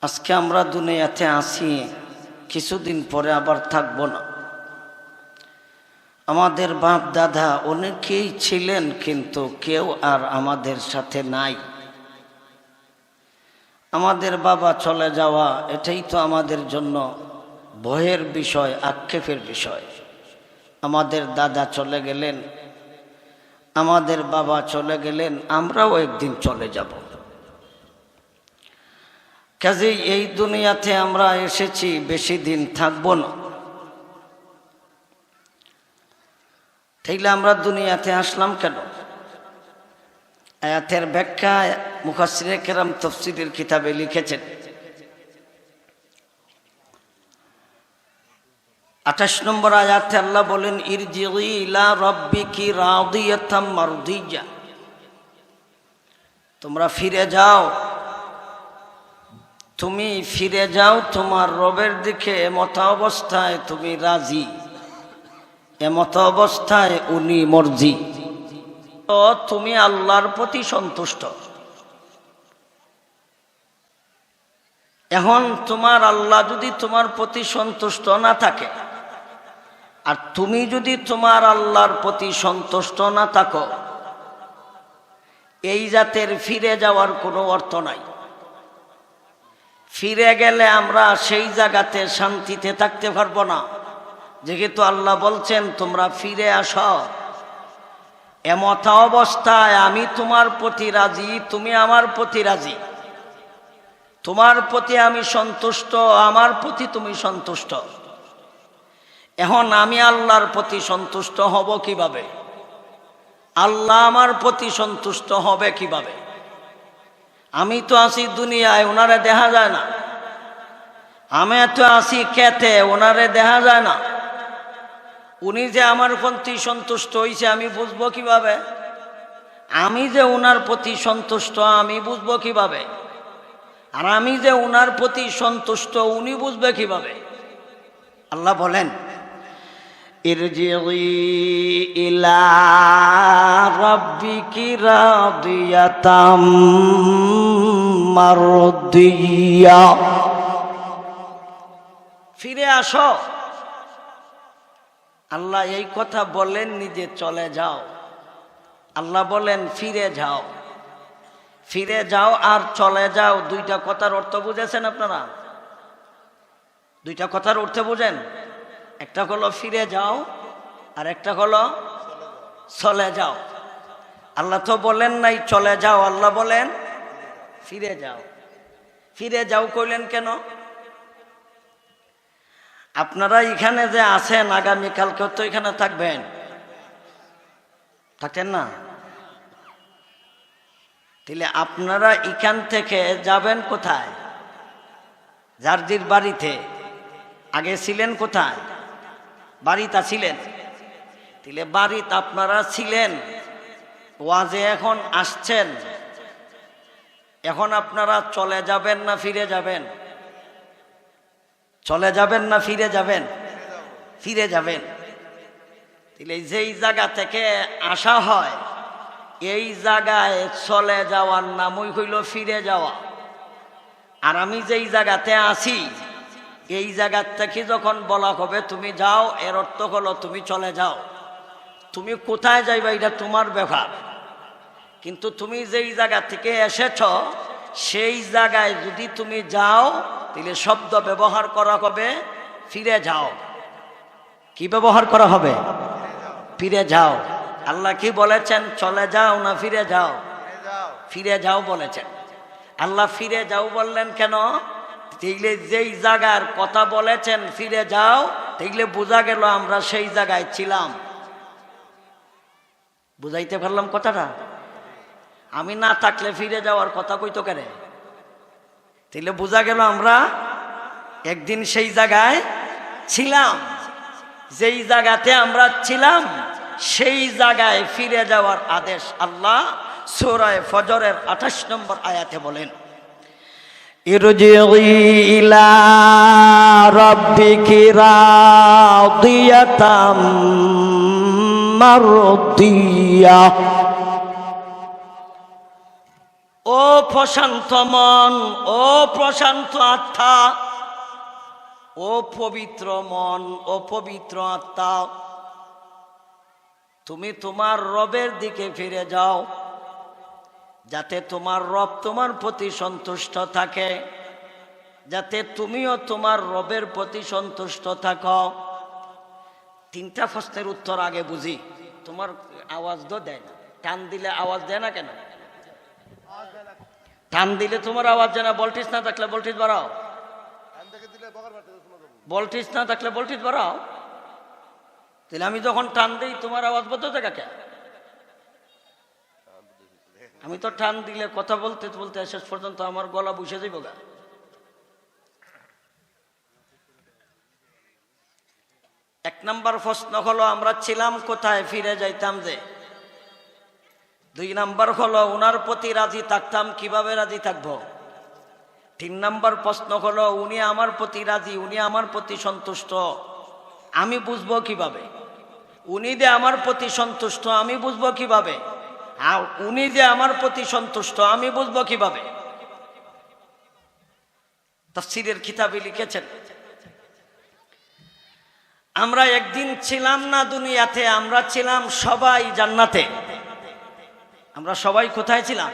আজকে আমরা দুনিয়াতে আছি, কিছুদিন পরে আবার থাকব না। আমাদের বাপ দাদা অনেকেই ছিলেন, কিন্তু কেউ আর আমাদের সাথে নাই। আমাদের বাবা চলে যাওয়া এটাই তো আমাদের জন্য ভয়ের বিষয়, আক্ষেপের বিষয়। আমাদের দাদা চলে গেলেন, আমাদের বাবা চলে গেলেন, আমরাও একদিন চলে যাব। কাজেই এই দুনিয়াতে আমরা এসেছি, বেশি দিন থাকব না। তাইলে আমরা দুনিয়াতে আসলাম কেন? আয়াতের ব্যাখ্যা মুফাসসিরে কেরাম তাফসীরের কিতাবে লিখেছেন। 28 নম্বর আয়াতে আল্লাহ বলেন, ইরজিই ইলা রাব্বিকি রাদিয়াতাম মারদিয়া, তোমরা ফিরে যাও, তুমি ফিরে যাও তোমার রবের দিকে, এমত অবস্থায় তুমি রাজি, এমত অবস্থায় উনি মর্জি। তো তুমি আল্লাহর প্রতি সন্তুষ্ট। এখন তোমার আল্লাহ যদি তোমার প্রতি সন্তুষ্ট না থাকে, আর তুমি যদি তোমার আল্লাহর প্রতি সন্তুষ্ট না থাকো, এই জাতের ফিরে যাওয়ার কোনো অর্থ নাই। ফিরে গেলে আমরা সেই জায়গাতে শান্তিতে থাকতে পারবো না। যেহেতু আল্লাহ বলছেন তোমরা ফিরে আসো, এমত অবস্থায় আমি তোমার প্রতি রাজি, তুমি আমার প্রতি রাজি, তোমার প্রতি আমি সন্তুষ্ট, আমার প্রতি তুমি সন্তুষ্ট। এখন আমি আল্লাহর প্রতি সন্তুষ্ট হব কিভাবে? আল্লাহ আমার প্রতি সন্তুষ্ট হবে কিভাবে? আমি তো আছি দুনিয়ায়, ওনারে দেখা যায় না। আমি তো আছি খেতে, ওনারে দেখা যায় না। উনি যে আমার প্রতি সন্তুষ্ট হইছে আমি বুঝবো কিভাবে? আমি যে ওনার প্রতি সন্তুষ্ট আমি বুঝবো কিভাবে? আর আমি যে ওনার প্রতি সন্তুষ্ট উনি বুঝবে কিভাবে? আল্লাহ বলেন, ইরজিই ইলা রাব্বিকি রাদিয়াতাম মারদিয়া, ফিরে আসো। আল্লাহ এই কথা বলেন নিজে চলে যাও, আল্লাহ বলেন ফিরে যাও। ফিরে যাও আর চলে যাও, দুইটা কথার অর্থ বুঝেছেন আপনারা? দুইটা কথার অর্থ বুঝেন? একটা হলো ফিরে যাও, আর একটা হলো চলে যাও। আল্লাহ তো বলেন নাই চলে যাও, আল্লাহ বলেন ফিরে যাও। ফিরে যাও কইলেন কেন? আপনারা এখানে যে আছেন, আগামীকালকে তো এখানে থাকবেন, থাকেন না? তাহলে আপনারা এখান থেকে যাবেন কোথায়? জার্জির বাড়িতে। আগে ছিলেন কোথায়? বাড়িতে ছিলেন। তাহলে বাড়িতে আপনারা ছিলেন, ওয়াজে এখন আসছেন, এখন আপনারা চলে যাবেন না ফিরে যাবেন? চলে যাবেন না ফিরে যাবেন? ফিরে যাবেন। তাহলে যেই জায়গা থেকে আসা হয়, এই জায়গায় চলে যাওয়ার নামই হইল ফিরে যাওয়া। আর আমি যেই জায়গাতে আছি, এই জায়গার থেকে যখন বলা হবে তুমি যাও, এর অর্থ হলো তুমি চলে যাও। তুমি কোথায় যাইবা এটা তোমার ব্যাপার, কিন্তু তুমি যেই জায়গা থেকে এসেছ সেই জায়গায় যদি তুমি যাও, তাহলে শব্দ ব্যবহার করা হবে ফিরে যাও। কি ব্যবহার করা হবে? ফিরে যাও। আল্লাহ কি বলেছেন? চলে যাও না ফিরে যাও? ফিরে যাও বলেছেন। আল্লাহ ফিরে যাও বললেন কেন? তাইলে যেই জায়গার কথা বলেছেন ফিরে যাও, তাইলে বোঝা গেল আমরা সেই জায়গায় ছিলাম। বুঝাইতে পারলাম কথাটা? আমি না থাকলে ফিরে যাওয়ার কথা কইতো কেন? তাইলে বোঝা গেল আমরা একদিন সেই জায়গায় ছিলাম। যেই জায়গাতে আমরা ছিলাম সেই জায়গায় ফিরে যাওয়ার আদেশ আল্লাহ সূরা ফজরের 28 নম্বর আয়াতে বলেন, ইরজিই ইলা রাব্বিকি রাদিয়াতাম মারদিয়া, ও প্রশান্ত মন, ও প্রশান্ত আত্মা, ও পবিত্র মন, ও পবিত্র আত্মা, তুমি তোমার রবের দিকে ফিরে যাও, যাতে তোমার রব তোমার প্রতি সন্তুষ্ট থাকে, যাতে তুমিও তোমার রবের প্রতি সন্তুষ্ট থাকো। তিনটা প্রশ্নের উত্তর আগে বুঝি। তোমার আওয়াজ তো দেয় না, টান দিলে আওয়াজ দেয় না কেন? টান দিলে তোমার আওয়াজ দেয় না। ভোল্টেজ না থাকলে ভোল্টেজ বাড়াও, ভোল্টেজ না থাকলে ভোল্টেজ বাড়াও। তাহলে আমি যখন টান দিই তোমার আওয়াজ বদলে কাকে? আমি তো টান দিলে কথা বলতে বলতে শেষ পর্যন্ত আমার গলা বসে যাইব গা। এক নম্বর প্রশ্ন হলো আমরা ছিলাম কোথায়, ফিরে যাইতাম যে। দুই নম্বর হলো ওনার প্রতি রাজি থাকতাম, কিভাবে রাজি থাকবো। তিন নম্বর প্রশ্ন হলো উনি আমার প্রতি রাজি, উনি আমার প্রতি সন্তুষ্ট, আমি বুঝবো কিভাবে? উনি যে আমার প্রতি সন্তুষ্ট আমি বুঝবো কিভাবে? আর উনি যে আমার প্রতি সন্তুষ্ট আমি বুঝবো কিভাবে? তাফসীরের কিতাবে লিখেছেন, আমরা একদিন ছিলাম না দুনিয়াতে, আমরা ছিলাম সবাই জান্নাতে। আমরা সবাই কোথায় ছিলাম?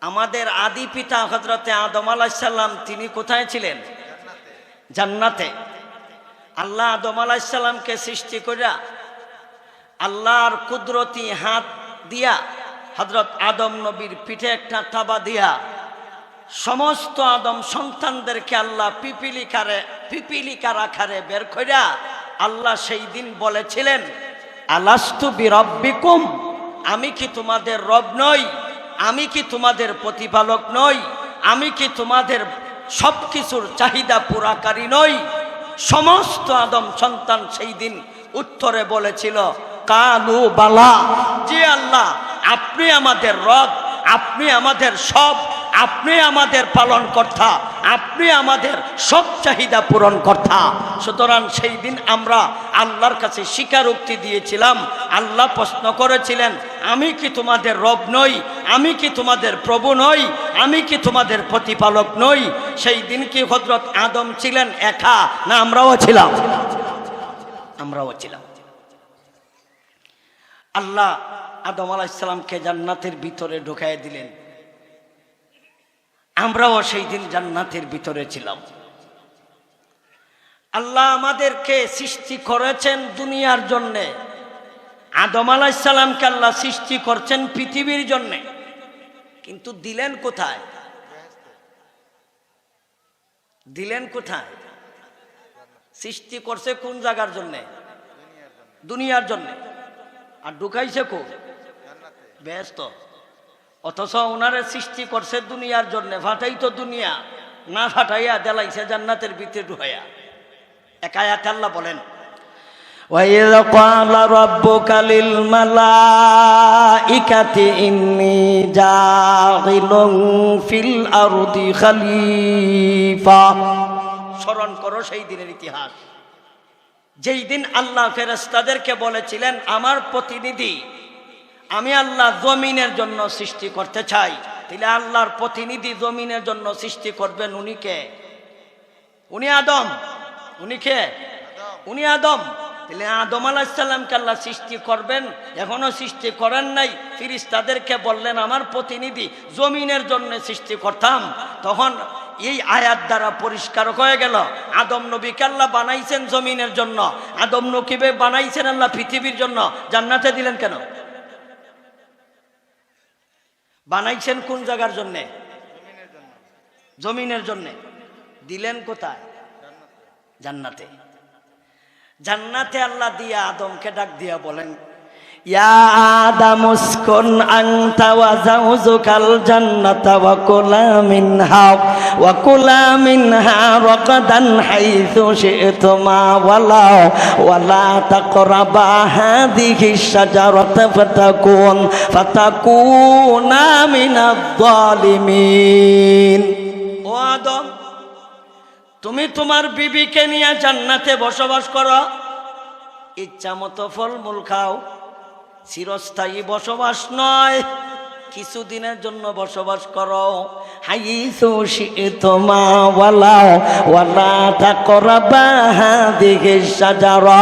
আমাদের আদি পিতা হযরতে আদম আলাইহিস সালাম তিনি কোথায় ছিলেন? জান্নাতে। আল্লাহ আদম আলাইহিস সালামকে সৃষ্টি কইরা আল্লাহর কুদরতি হাত দিয়া হযরত আদম নবীর পিঠে একটা তাবা দিয়া সমস্ত আদম সন্তানদেরকে আল্লাহ পিপিলিকার আকারে বের কইরা আল্লাহ সেই দিন বলেছিলেন, আলাস্তু বিরাব্বিকুম, আমি কি তোমাদের রব নই? আমি কি তোমাদের প্রতিপালক নই? আমি কি তোমাদের সবকিছুর চাহিদা পুরাকারী নই? সমস্ত আদম সন্তান সেই দিন উত্তরে বলেছিল, কালু বালা, জি আল্লাহ, আপনি আমাদের রব, আপনি আমাদের সব, আপনি আমাদের পালন কর্তা, আপনি আমাদের সব চাহিদা পূরণ কর্তা। সুতরাং সেই দিন আমরা আল্লাহর কাছে স্বীকারোক্তি দিয়েছিলাম। আল্লাহ প্রশ্ন করেছিলেন, আমি কি তোমাদের রব নই? আমি কি তোমাদের প্রভু নই? আমি কি তোমাদের প্রতিপালক নই? সেই দিন কি হযরত আদম ছিলেন একা, না আমরাও ছিলাম? আমরাও ছিলাম। আল্লাহ আদম আলাইহিস সালামকে জান্নাতের ভিতরে ঢুকায় দিলেন, আমরাও সেই দিন জান্নাতের ভিতরে ছিলাম। আল্লাহ আমাদেরকে সৃষ্টি করেছেন দুনিয়ার জন্যে, আদম আলাইহিস সালামকে আল্লাহ সৃষ্টি করছেন পৃথিবীর জন্যে, কিন্তু দিলেন কোথায়? দিলেন কোথায়? সৃষ্টি করছে কোন জায়গার জন্যে? দুনিয়ার জন্যে। আর ঢুকাইছে কোন? ব্যস্ত। অথচ ওনারে সৃষ্টি করছে দুনিয়ার জন্য, ফাটাই তো দুনিয়া না ফাটাইয়া দেলাইছে জান্নাতের ভিতরে ঢুকাইয়া। এক আয়াতে আল্লাহ বলেন, وَإِذْ قَالَ رَبُّكَ لِلْمَلَائِكَةِ إِنِّي جَاعِلٌ فِي الْأَرْضِ خَلِيفَةً। স্মরণ করো সেই দিনের ইতিহাস, যেই দিন আল্লাহ ফেরেশতাদেরকে বলেছিলেন, আমার প্রতিনিধি আমি আল্লাহ জমিনের জন্য সৃষ্টি করতে চাই। তাহলে আল্লাহর প্রতিনিধি জমিনের জন্য সৃষ্টি করবেন উনি কে? উনি আদম। উনি কে? উনি আদম। তাহলে আদম আলাইহিস সালামকে আল্লাহ সৃষ্টি করবেন, এখনো সৃষ্টি করেন নাই। ফেরেশতাদেরকে বললেন আমার প্রতিনিধি জমিনের জন্য সৃষ্টি করতাম। তখন এই আয়াত দ্বারা পরিষ্কার হয়ে গেল, আদম নবীকে আল্লাহ বানাইছেন জমিনের জন্য, আদম নবীকে বানাইছেন আল্লাহ পৃথিবীর জন্য। জান্নাতে দিলেন কেন? বানাইছেন কোন জায়গার জন্যে? জমিনের জন্যে। দিলেন কোথায়? জান্নাতে। জান্নাতে আল্লাহ দিয়া আদমকে ডাক দিয়া বলেন, ইয়া আদম উসকুন আনতা ওয়া যাওজুকাল জান্নাতা ওয়া কুলা মিনহা রাগাদান হাইসু শি'তুমা ওয়ালা তাকরাবা হাযিহি শাজারাতা ফাতাকুনা মিনাজ জালিমিন। ও আদম, তুমি তোমার বিবিকে নিয়ে জান্নাতে বসবাস করো, ইচ্ছা মতো ফলমূল খাও, চিরস্থায়ী বসবাস নয়। কিছুদিনের জন্য বসবাস করো। হাইসু শি'তুমা ওয়ালা তাকরাবা হাযিহিশ শাজারা।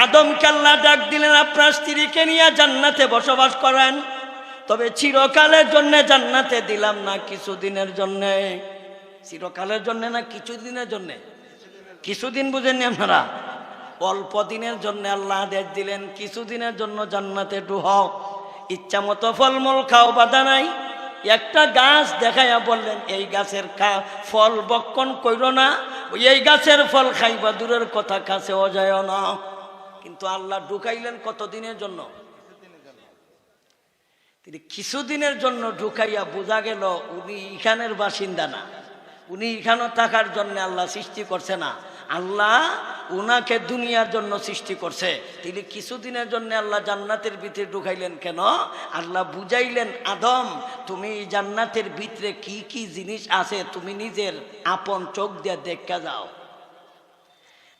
আদমকে আল্লাহ ডাক দিলেন, আপনার স্ত্রীকে নিয়ে জান্নাতে বসবাস করেন, তবে চিরকালের জন্য জান্নাতে দিলাম না, কিছুদিনের জন্য। চিরকালের জন্য না কিছুদিনের জন্য? কিছুদিন বুঝেননি আপনারা? অল্প দিনের জন্য আল্লাহ আদেশ দিলেন, কিছুদিনের জন্য জান্নাতে ঢুকাও, ইচ্ছা মতো ফলমূল খাও, বাধা নাই। একটা গাছ দেখাইয়া বললেন, এই গাছের ফল বক্ষণ কইরো না, এই গাছের ফল খাইবা দূরের কথা, কাছেও যায় না। কিন্তু আল্লাহ ঢুকাইলেন কতদিনের জন্য? তিনি কিছুদিনের জন্য ঢুকাইয়া বোঝা গেল উনি এখানের বাসিন্দা না, উনি এখানে থাকার জন্য আল্লাহ সৃষ্টি করছে না, আল্লাহ উনাকে দুনিয়ার জন্য সৃষ্টি করছে। তিনি কিছুদিনের জন্য আল্লাহ জান্নাতের ভিতরে ঢুকাইলেন কেন? আল্লাহ বুঝাইলেন, আদম তুমি জান্নাতের ভিতরে কি কি জিনিস আছে তুমি নিজের আপন চোখ দিয়ে দেখা যাও,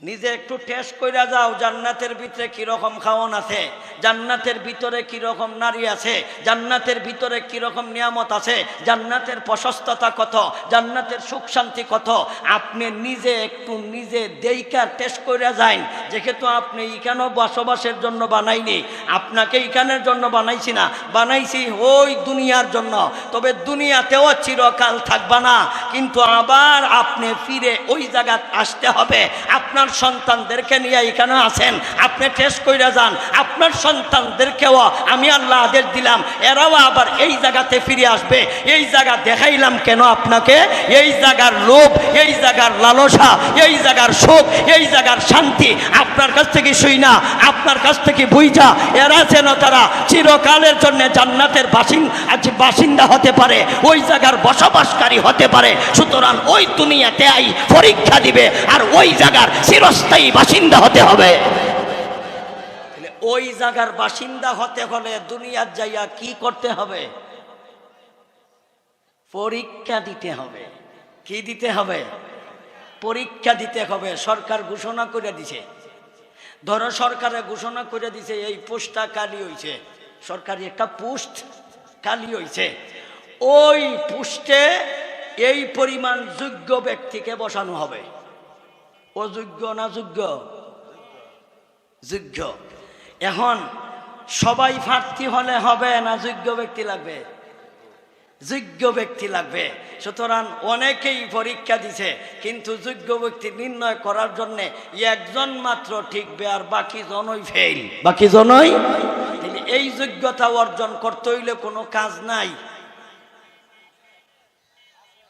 নিজে একটু টেস্ট কইরা যাও, জান্নাতের ভিতরে কিরকম খাওয়ান আছে, জান্নাতের ভিতরে কিরকম নারী আছে, জান্নাতের ভিতরে কিরকম নিয়ামত আছে, জান্নাতের প্রশস্ততা কত, জান্নাতের সুখ শান্তি কত। আপনি নিজে একটু নিজে দেইকা টেস্ট কইরা যান, যেহেতু আপনি এখানেও বসবাসের জন্য বানাইনি, আপনাকে এখানের জন্য বানাইছি না, বানাইছি ওই দুনিয়ার জন্য। তবে দুনিয়াতেও চিরকাল থাকবা না, কিন্তু আবার আপনি ফিরে ওই জায়গায় আসতে হবে। আপনার সন্তানদেরকে নিয়ে এখানে আছেন, আপনি টেস্ট কইরা যান, আপনার সন্তানদেরকেও আমি আল্লাহ আদেশ দিলাম, এরাও আবার এই জায়গাতে ফিরে আসবে। এই জায়গা দেখাইলাম কেন আপনাকে? এই জায়গার লোভ, এই জায়গার লালসা, এই জায়গার সুখ, এই জায়গার শান্তি আপনার কাছ থেকে শুই না, আপনার কাছ থেকে বুঝা এরা যেন তারা চিরকালের জন্য জান্নাতের বাসিন্দা হতে পারে, ওই জায়গার বসবাসকারী হতে পারে। সুতরাং ওই দুনিয়াতে আই পরীক্ষা দিবে, আর ওই জায়গার চিরস্থায়ী বাসিন্দা হতে হবে। ওই জায়গার বাসিন্দা হতে হলে দুনিয়ার যাইয়া কি করতে হবে? পরীক্ষা দিতে হবে। কি দিতে হবে? পরীক্ষা দিতে হবে। সরকার ঘোষণা করে দিছে, ধরো সরকারে ঘোষণা করে দিছে এই পোস্টটা খালি হইছে, সরকারি একটা পোস্ট খালি হইছে, ওই পোস্টে এই পরিমাণ যোগ্য ব্যক্তিকে বসানো হবে। অযোগ্য না যোগ্য? যোগ্য। এখন সবাই প্রার্থী হলে হবে না যোগ্য ব্যক্তি লাগবে? যোগ্য ব্যক্তি লাগবে। সুতরাং অনেকেই পরীক্ষা দিছে, কিন্তু যোগ্য ব্যক্তি নির্ণয় করার জন্য একজন মাত্র ঠিকবে, আর বাকি জনই ফেল, বাকি জনই। এই যোগ্যতা অর্জন করতে হইলে কোনো কাজ নাই।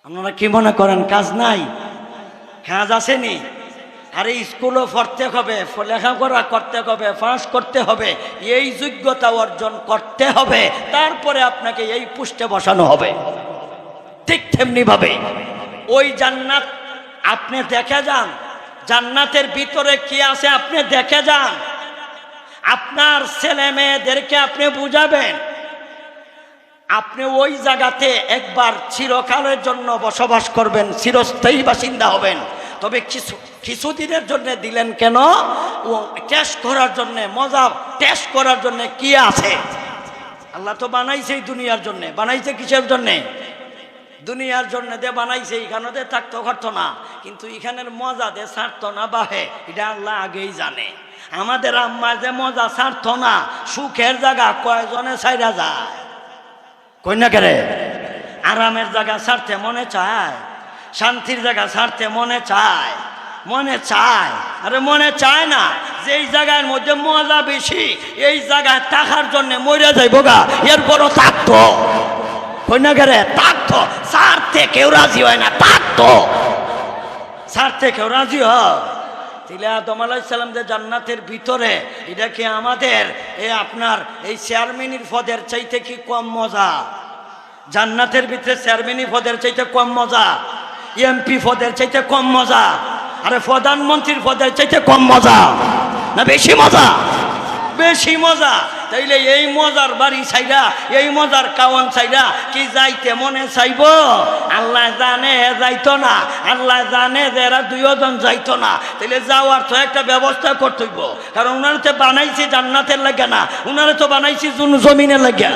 আপনারা কি মনে করেন কাজ নাই? কাজ আসেনি। আরে স্কুলও পড়তে হবে, লেখাপড়া করতে হবে, পাস করতে হবে, এই যোগ্যতা অর্জন করতে হবে, তারপরে আপনাকে এই পোস্টে বসানো হবে। ঠিক তেমনি ভাবে ওই জান্নাত আপনি দেখে যান, জান্নাতের ভিতরে কি আছে আপনি দেখে যান, আপনার ছেলে মেয়েদেরকে আপনি বুঝাবেন, আপনি ওই জায়গাতে একবার চিরকালের জন্য বসবাস করবেন, চিরস্থায়ী বাসিন্দা হবেন। তবে কিছুদিনের জন্য দিলেন কেন? ও টেস্ট করার জন্য, মজা টেস্ট করার জন্য। কি আছে? আল্লাহ তো বানাইছে দুনিয়ার জন্য। বানাইছে কিসের জন্যে? দুনিয়ার জন্য দে বানাইছে, এখানে থাকতে পারতো না, কিন্তু এখানের মজা দে ছাড়তো না বাহে, এটা আল্লাহ আগেই জানে। আমাদের আম্মা যে মজা ছাড়তো না, সুখের জায়গা কয়জনে ছাইরা যায়, কই না কেরে? আরামের জায়গা ছাড়তে মনে চায়, শান্তির জায়গা ছাড়তে মনে চায়, মনে চায়। আরে মনে চায় না, যেই জায়গার মধ্যে মজা বেশি এই জায়গায় থাকার জন্য মরে যাইব গা, এরপরও থাকতো, কই না কেরে? থাকতো। ছাড়তে কেউ রাজি হয় না, থাকতো, ছাড়তে কেউ রাজি হয়। তাহলে আদম আলাইহিস সালাম যে জান্নাতের ভিতরে, এটা কি আমাদের আপনার এই চেয়ারম্যানের পদের চাইতে কি কম মজা? জান্নাতের ভিতরে চেয়ারম্যানি পদের চাইতে কম মজা, এমপি পদের চাইতে কম মজা, আরে প্রধানমন্ত্রীর পদের চাইতে কম মজা না বেশি মজা? বেশি মজা। তাইলে এই মজার বাড়ি চাইরা, এই মজার কাওয়ান চাইরা কি যাইতে মনে চাইব? আল্লাহ জানে যাইতো না, আল্লাহ জানে যে এরা দুইজন যাইতো না। তাইলে যাওয়ার তো একটা ব্যবস্থা করতে হইব, কারণ উনারা তো বানাইছে জান্নাতের লাগে না, উনারা তো বানাইছে জমিনের লাগে।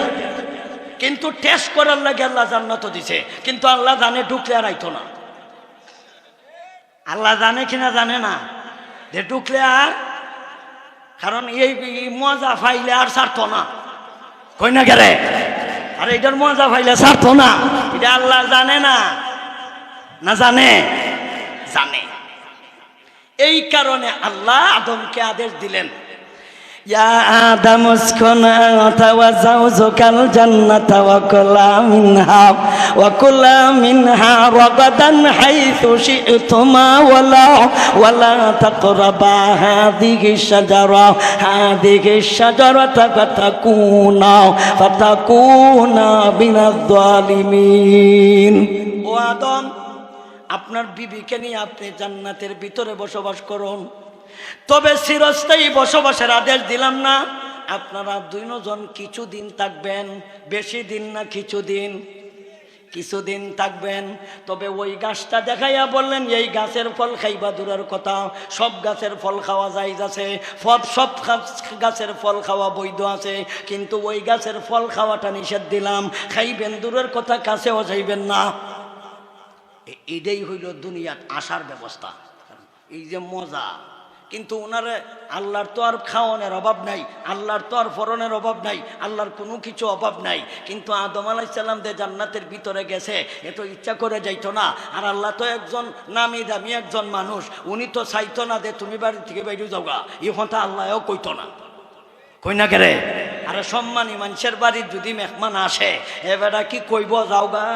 কিন্তু টেস্ট করার লাগে আল্লাহ জান্নাত দিছে, কিন্তু আল্লাহ জানে ঢুকলে আর আইতো না। আল্লাহ জানে কিনা জানে না যে ঢুকলে আর, কারণ এই মজা পাইলে আর ছাড়তো না, কই না গেলে, আর এটার মজা পাইলে ছাড়তো না। এটা আল্লাহ জানে না, না জানে? জানে। এই কারণে আল্লাহ আদমকে আদেশ দিলেন, ইয়া আদম উসকুন আনতা ওয়া যাওজুকাল জান্নাতা ওয়া কুলা মিনহা রাগাদান হাইথু শি'তুমা ওয়ালা তাকরাবা হাযিহি শাজারাতা ফাতাকুনা মিনাজ জালিমিন। ও আদম, আপনার বিবিকে নিয়ে আপনি জান্নাতের ভিতরে বসবাস করুন, তবে চিরস্থায়ী বসবাসের আদেশ দিলাম না। আপনারা দুইজন কিছুদিন থাকবেন, বেশি দিন না, কিছুদিন থাকবেন। তবে ওই গাছটা দেখাইয়া বললেন এই গাছের ফল খাইবা দূরের কথা, সব গাছের ফল খাওয়া জায়েজ আছে, সব গাছের ফল খাওয়া বৈধ আছে, কিন্তু ওই গাছের ফল খাওয়াটা নিষেধ দিলাম। খাইবেন দূরের কথা, কাছেও যাইবেন না। এটাই হইল দুনিয়ার আসার ব্যবস্থা, এই যে মজা। কিন্তু ওনারে আল্লাহর তো আর খাওয়ানোর অভাব নাই, আল্লাহর তো আর ফরনের অভাব নাই, আল্লাহর কোনো কিছু অভাব নাই। কিন্তু আদম আলাইহিস সালাম যে জান্নাতের ভিতরে গেছে, এ তো ইচ্ছা করে যাইতো না। আর আল্লাহ তো একজন নামি দামি একজন মানুষ, উনি তো চাইতো না যে তুমি বাড়ি থেকে বাইরে যাওগা, এই কথা আল্লাহও কইতো না, কই না কেরে? আরে সম্মানী মানুষের বাড়ির যদি মেহমান আসে, এবারে কি কইব যাওগা,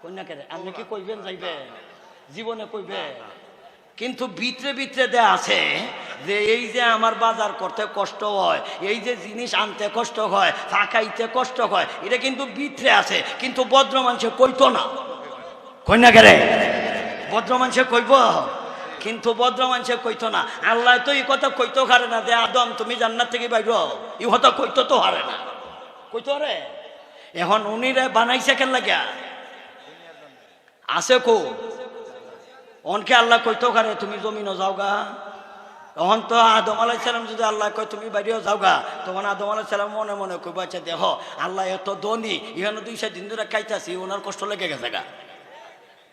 কই না কেরে? আপনি কি কইবেন যাইবেন? জীবনে কইবেন? কিন্তু ভিতরে ভিতরে দে আছে যে এই যে আমার বাজার করতে কষ্ট হয়, এই যে জিনিস আনতে কষ্ট হয়, ফাঁকাইতে কষ্ট হয়, এটা কিন্তু ভিতরে আছে। কিন্তু ভদ্র মানুষে কইতো না, কই না কেরে? ভদ্র মানুষে কইব, কিন্তু ভদ্র মানুষে কইতো না। আল্লাহ তো এই কথা কইতো হারে না যে আদম তুমি জান্নাত থেকে বাইর, এই কথা কইতো তো হারে না, কইতো রে। এখন উনি রে বানাইছে কেন লাগিয়া আছে কো? অনকে আল্লাহ কইতো কারে তুমি জমিনও যাওগা। তখন তো আদম আলাইহিস সালাম যদি আল্লাহ কয় তুমি বাইরেও যাওগা, তখন আদম আলাইহিস সালাম মনে মনে কইব আচ্ছা দেখো আল্লাহ এত ধনী, এখানে 2 দিন ধরে খাইতাছি, ওনার কষ্ট লেগে গেছে গা,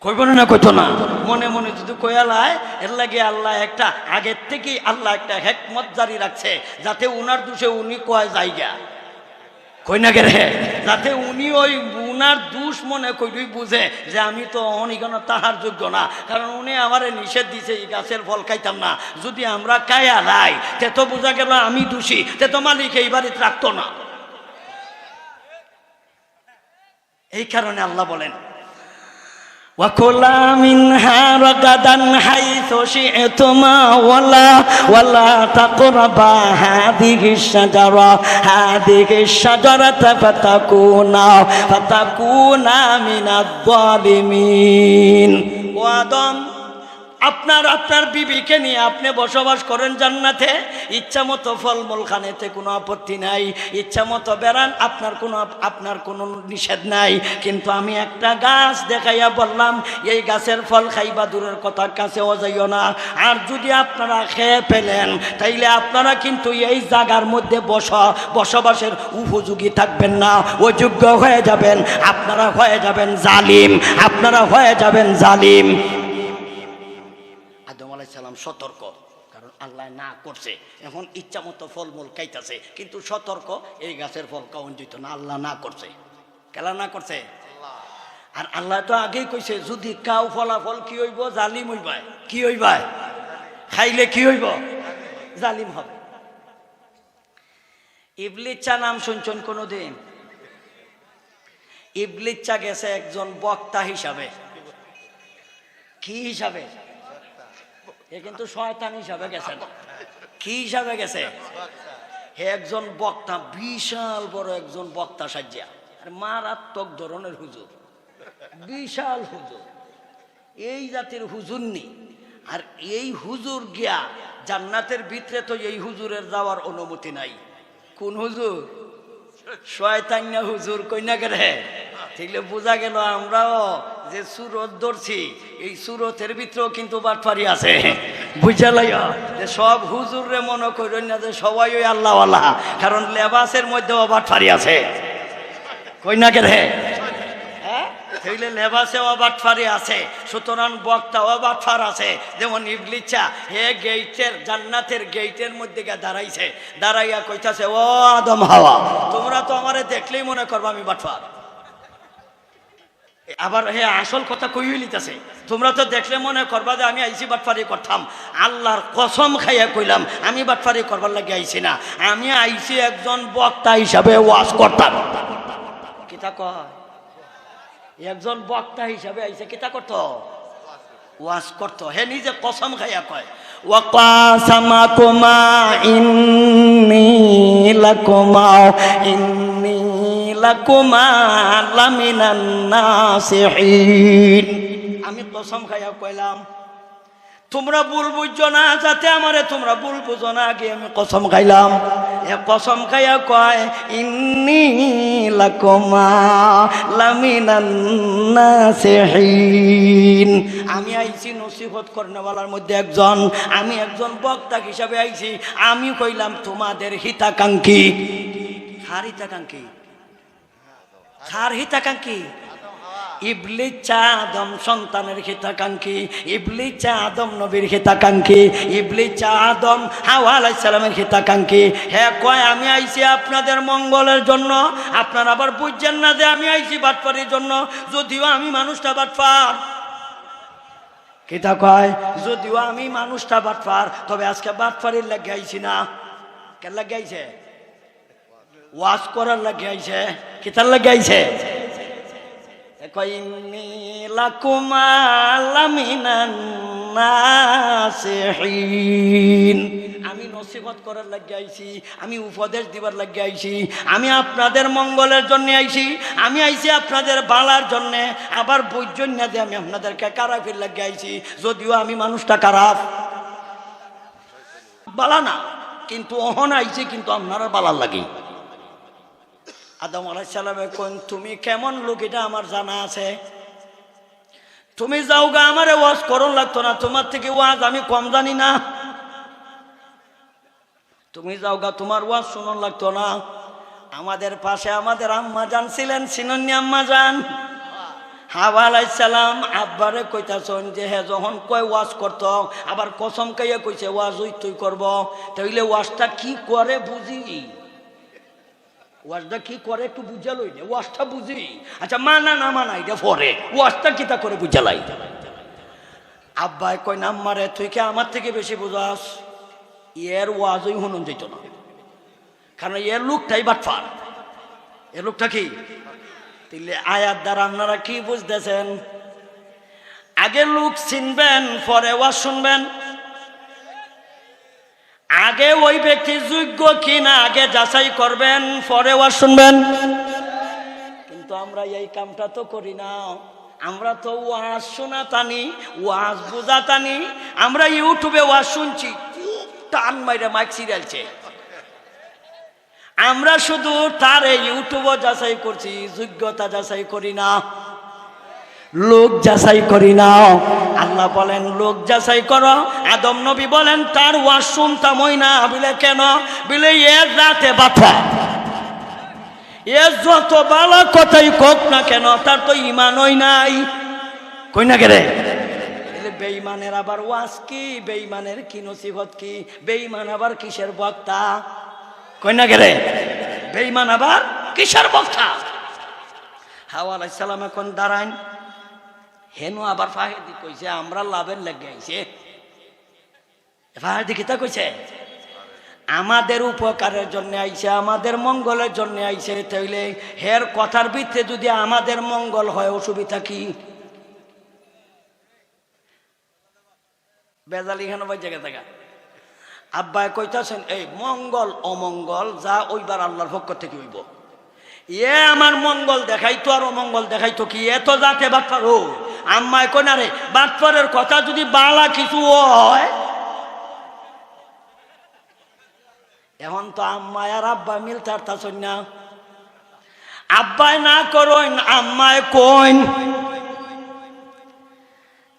কইব না? কইতো না। মনে মনে যদি কয়ালায়, এর লাগে আল্লাহ একটা আগের থেকেই আল্লাহ একটা হিকমত জারি রাখছে, যাতে উনার দোষে উনি কয় যাইগা, কই না গেরে, যাতে উনি ওই উনার দুষ মনে কইলই বুঝে যে আমি তো অনিগণ তাহার যোগ্য না, কারণ উনি আমারে নিষেধ দিছে এই গাছের ফল খাইতাম না। যদি আমরা কায়া লাই, তে তো বোঝা গেল আমি দোষী, তে তো মালিক এই বাড়িতে রাখতো না। এই কারণে আল্লাহ বলেন وَكُلَا مِنْهَا رَغَدًا حَيْثُ شِئْتُمَا وَلَا تَقْرَبَا هَذِهِ الشَّجَرَةَ فَتَكُونَا مِنَ الظَّالِمِينَ। ও আদম, আপনার বিবিকে নিয়ে আপনি বসবাস করেন জান্নাতে, ইচ্ছা মতো ফলমূল খানেতে কোনো আপত্তি নাই, ইচ্ছা মতো বেড়ান, আপনার কোনো নিষেধ নাই। কিন্তু আমি একটা গাছ দেখাইয়া বললাম এই গাছের ফল খাইবা দূরের কথা, কাছেও যাইও না। আর যদি আপনারা খেয়ে ফেলেন, তাইলে আপনারা কিন্তু এই জায়গার মধ্যে বসবাসের উপযোগী থাকবেন না, অযোগ্য হয়ে যাবেন, আপনারা হয়ে যাবেন জালিম। আদম আলাইহিস সালাম সতর্ক, কারণ আল্লাহ না করছে, এখন ইচ্ছা মতো ফলমূল খাইতেছে, কিন্তু সতর্ক এই গাছের ফল খাওয়ান যেত না, আল্লাহ না করছে। কেলা না করছে? আর আল্লাহ তো আগেই কইছে যদি কাউ ফলাফল কি হইব, জালিম হইবা। কি হইবা? খাইলে কি হইব? জালিম হবে। ইবলিস চা নাম শুনছেন কোনদিন? ইবলিস চা গেছে একজন বক্তা হিসাবে। কি হিসাবে? এ কিন্তু শয়তান হিসাবে গেছে না, কি হিসাবে গেছে? হে একজন বক্তা, বিশাল বড় একজন বক্তা সাজ্জা, আর মারাত্মক ধরনের হুজুর, বিশাল হুজুর, এই জাতির হুজুর নি। আর এই হুজুর গিয়া জান্নাতের ভিতরে তো এই হুজুরের যাওয়ার অনুমতি নাই। কোন হুজুর? শয়তান হুজুর, কই না গেলে? ঠিকলে বোঝা গেল আমরাও যে সুরত ধরছি, এই সুরতের ভিতরেও কিন্তু বাটপারি আছে, বুঝা লাইয়া যে সব হুজুরে মনে করেন না যে সবাই ওই আল্লাহওয়ালা, কারণ লেবাসের মধ্যেও বাটপারি আছে। কই না কে রে? হইলে লেবাসে বাটফারি আছে, সুতরাং বক্তা বাটফার আছে। যেমন ইবলিসা হে গেইটের জান্নাতের গেইটের মধ্যে গিয়ে দাঁড়াইছে, দাঁড়াইয়া কইতাছে ও আদম হাওয়া, তোমরা তো আমারে দেখলেই মনে করবা আমি বাটফার। আবার হে আসল কথা কই লিতেছে, তোমরা তো দেখলে মনে করবা যে আমি আইসি বাটফারি করতাম। আল্লাহর কসম খাইয়া কইলাম আমি বাটফারি করবার লাগে আইছি না, আমি আইসি একজন বক্তা হিসাবে ওয়াজ করতাম। কিতা কয়? একজন বক্তা হিসাবে আইসে কিতা করত? ওয়াজ করত। হে নিজে কসম খাইয়া কয় ওয়াকাসামাকুমা ইন্নী লাকুমা লামিনান নাসিহিন। আমি কসম খাইয়া কইলাম তোমরা ভুল বুঝছো না, যাতে আমারে তোমরা ভুল বুঝো না, আগে আমি কসম খাইলাম। এ কসম খাইয়া কয় ইন্নী লাকুমা লামিনান নাসিহিন। আমি আইছি নসিহত করনেওয়ালার মধ্যে একজন, আমি একজন বক্তা হিসাবে আইছি। আমি কইলাম তোমাদের হিতাকাঙ্ক্ষী। কার হিতাকাঙ্ক্ষী? কার হিতাকাঙ্ক্ষী? ইবলিস আদম সন্তানের হিতাকাঙ্ক্ষী, ইবলিস আদম নবীর হিতাকাঙ্ক্ষী, ইবলিস আদম হাওয়া আলাইহিস সালামের হিতাকাঙ্ক্ষী। হ্যাঁ কয় আমি আইছি আপনাদের মঙ্গলের জন্য। আপনারা আবার বুঝছেন না যে আমি আইছি বাটপারির জন্য, যদিও আমি মানুষটা বাটপার। কিতা কয়? যদিও আমি মানুষটা বাটপার, তবে আজকে বাটপারির লাগে আইছি না। কেন লাগে আইছে? ওয়াজ করার লাগে আইছে। কিতার লাগে আইছে? ইন্নী লাকুমা লামিনান নাসিহিন। আমি নসিহত করার লাগে আইছি, আমি উপদেশ দিবার লাগে আইছি, আমি আপনাদের মঙ্গলের জন্য আইছি, আমি আইছি আপনাদের বালার জন্য। আবার বুঝছেন না যে আমি আপনাদেরকে খারাপের লাগে আইছি, যদিও আমি মানুষটা খারাপ বালা না, কিন্তু অহন আইছি কিন্তু আপনারা বালার লাগে। আদম আলাইহিস সালামে কোন তুমি কেমন লোক এটা আমার জানা আছে, তুমি যাও গা, আমারে ওয়াজ করন লাগতো না, তোমার থেকে ওয়াজ আমি কম জানি না। তুমি যাও গা, তোমার ওয়াজ শুনন লাগতো না। আমাদের পাশে আমাদের আম্মা জান ছিলেন, চিনন্নি আম্মা জান হাওয়া আলাইহিস সালাম আব্বারে কইতাছেন যে হে যখন কয় ওয়াজ করত, আবার কসম খাইয়া কইছে ওয়াজ ওই তুই করব, তাইলে ওয়াজটা কি করে বুঝি? ওয়াজটা কি করে একটু বুঝালই না, ওয়াজটা বুঝি। আচ্ছা মানা না মানা এটা পরে, ওয়াজটা কিতা করে বুঝালাই? আব্বাই কয় না আম্মারে তুই কি আমার থেকে বেশি বুঝাস? এর ওয়াজই হনুন যেত না, কারণ এর লোকটাই বাটফার। এর লোকটা কি? তাইলে আয়াত দ্বারা আপনারা কি বুঝতেছেন? আগে লোক চিনবেন, পরে ওয়াজ শুনবেন। আগে ওই ব্যক্তি যোগ্য কিনা আগে যাচাই করবেন, পরে ওয়াজ শুনবেন। কিন্তু আমরা এই কামটা তো করি না। আমরা তো ওয়াজ শোনা টানি, ওয়াজ বোঝা টানি। আমরা ইউটিউবে ওয়াজ শুনছি, টান মাইরা মাইক সিরিয়ালছে। আমরা শুধু তার ইউটিউবও যাচাই করছি, যোগ্যতা যাচাই করি না, লোক যাচাই করি না। আল্লাহ বলেন লোক যাচাই করো। আদম নবী বলেন তার ওয়াজ শুনতামই না। বলে কেন? বলে এর রাতে বাথা, এর যত ভালো কথাই কোক না কেন তার তো ইমানই নাই। কই না কেরে? বেঈমানের আবার ওয়াজ কি, বেঈমানের কি নসিহত কি, বেঈমান আবার কিসের বক্তা? কই না কেরে? বেঈমান আবার কিসের বক্তা? হাওয়া আলাইহিস সালাম এখন দাঁড়ান, হেনু আবার ফাহেদি কইছে আমরা লাভের লাগে আইছে। ফাহেদি কিতা কইছে? আমাদের উপকারের জন্য আইছে, আমাদের মঙ্গলের জন্য আইছে। তাইলে হের কথার ভিতরে যদি আমাদের মঙ্গল হয়, অসুবিধা কি? বেজালি হেন বাই জায়গা থাকা আব্বাই কইতাছেন এই মঙ্গল অমঙ্গল যা ওইবার আল্লাহর পক্ষ থেকে হইব। এ আমার মঙ্গল দেখাইতো আর অমঙ্গল দেখাইতো কি? এত যাতে বাটপার ও আম্মায় কই না রে, বাটপারের কথা যদি বালা কিছু হয়, এখন তো আম্মায় আর আব্বা মিলতে পারতাছেন না। আব্বায় না করইন, আম্মায় কইন।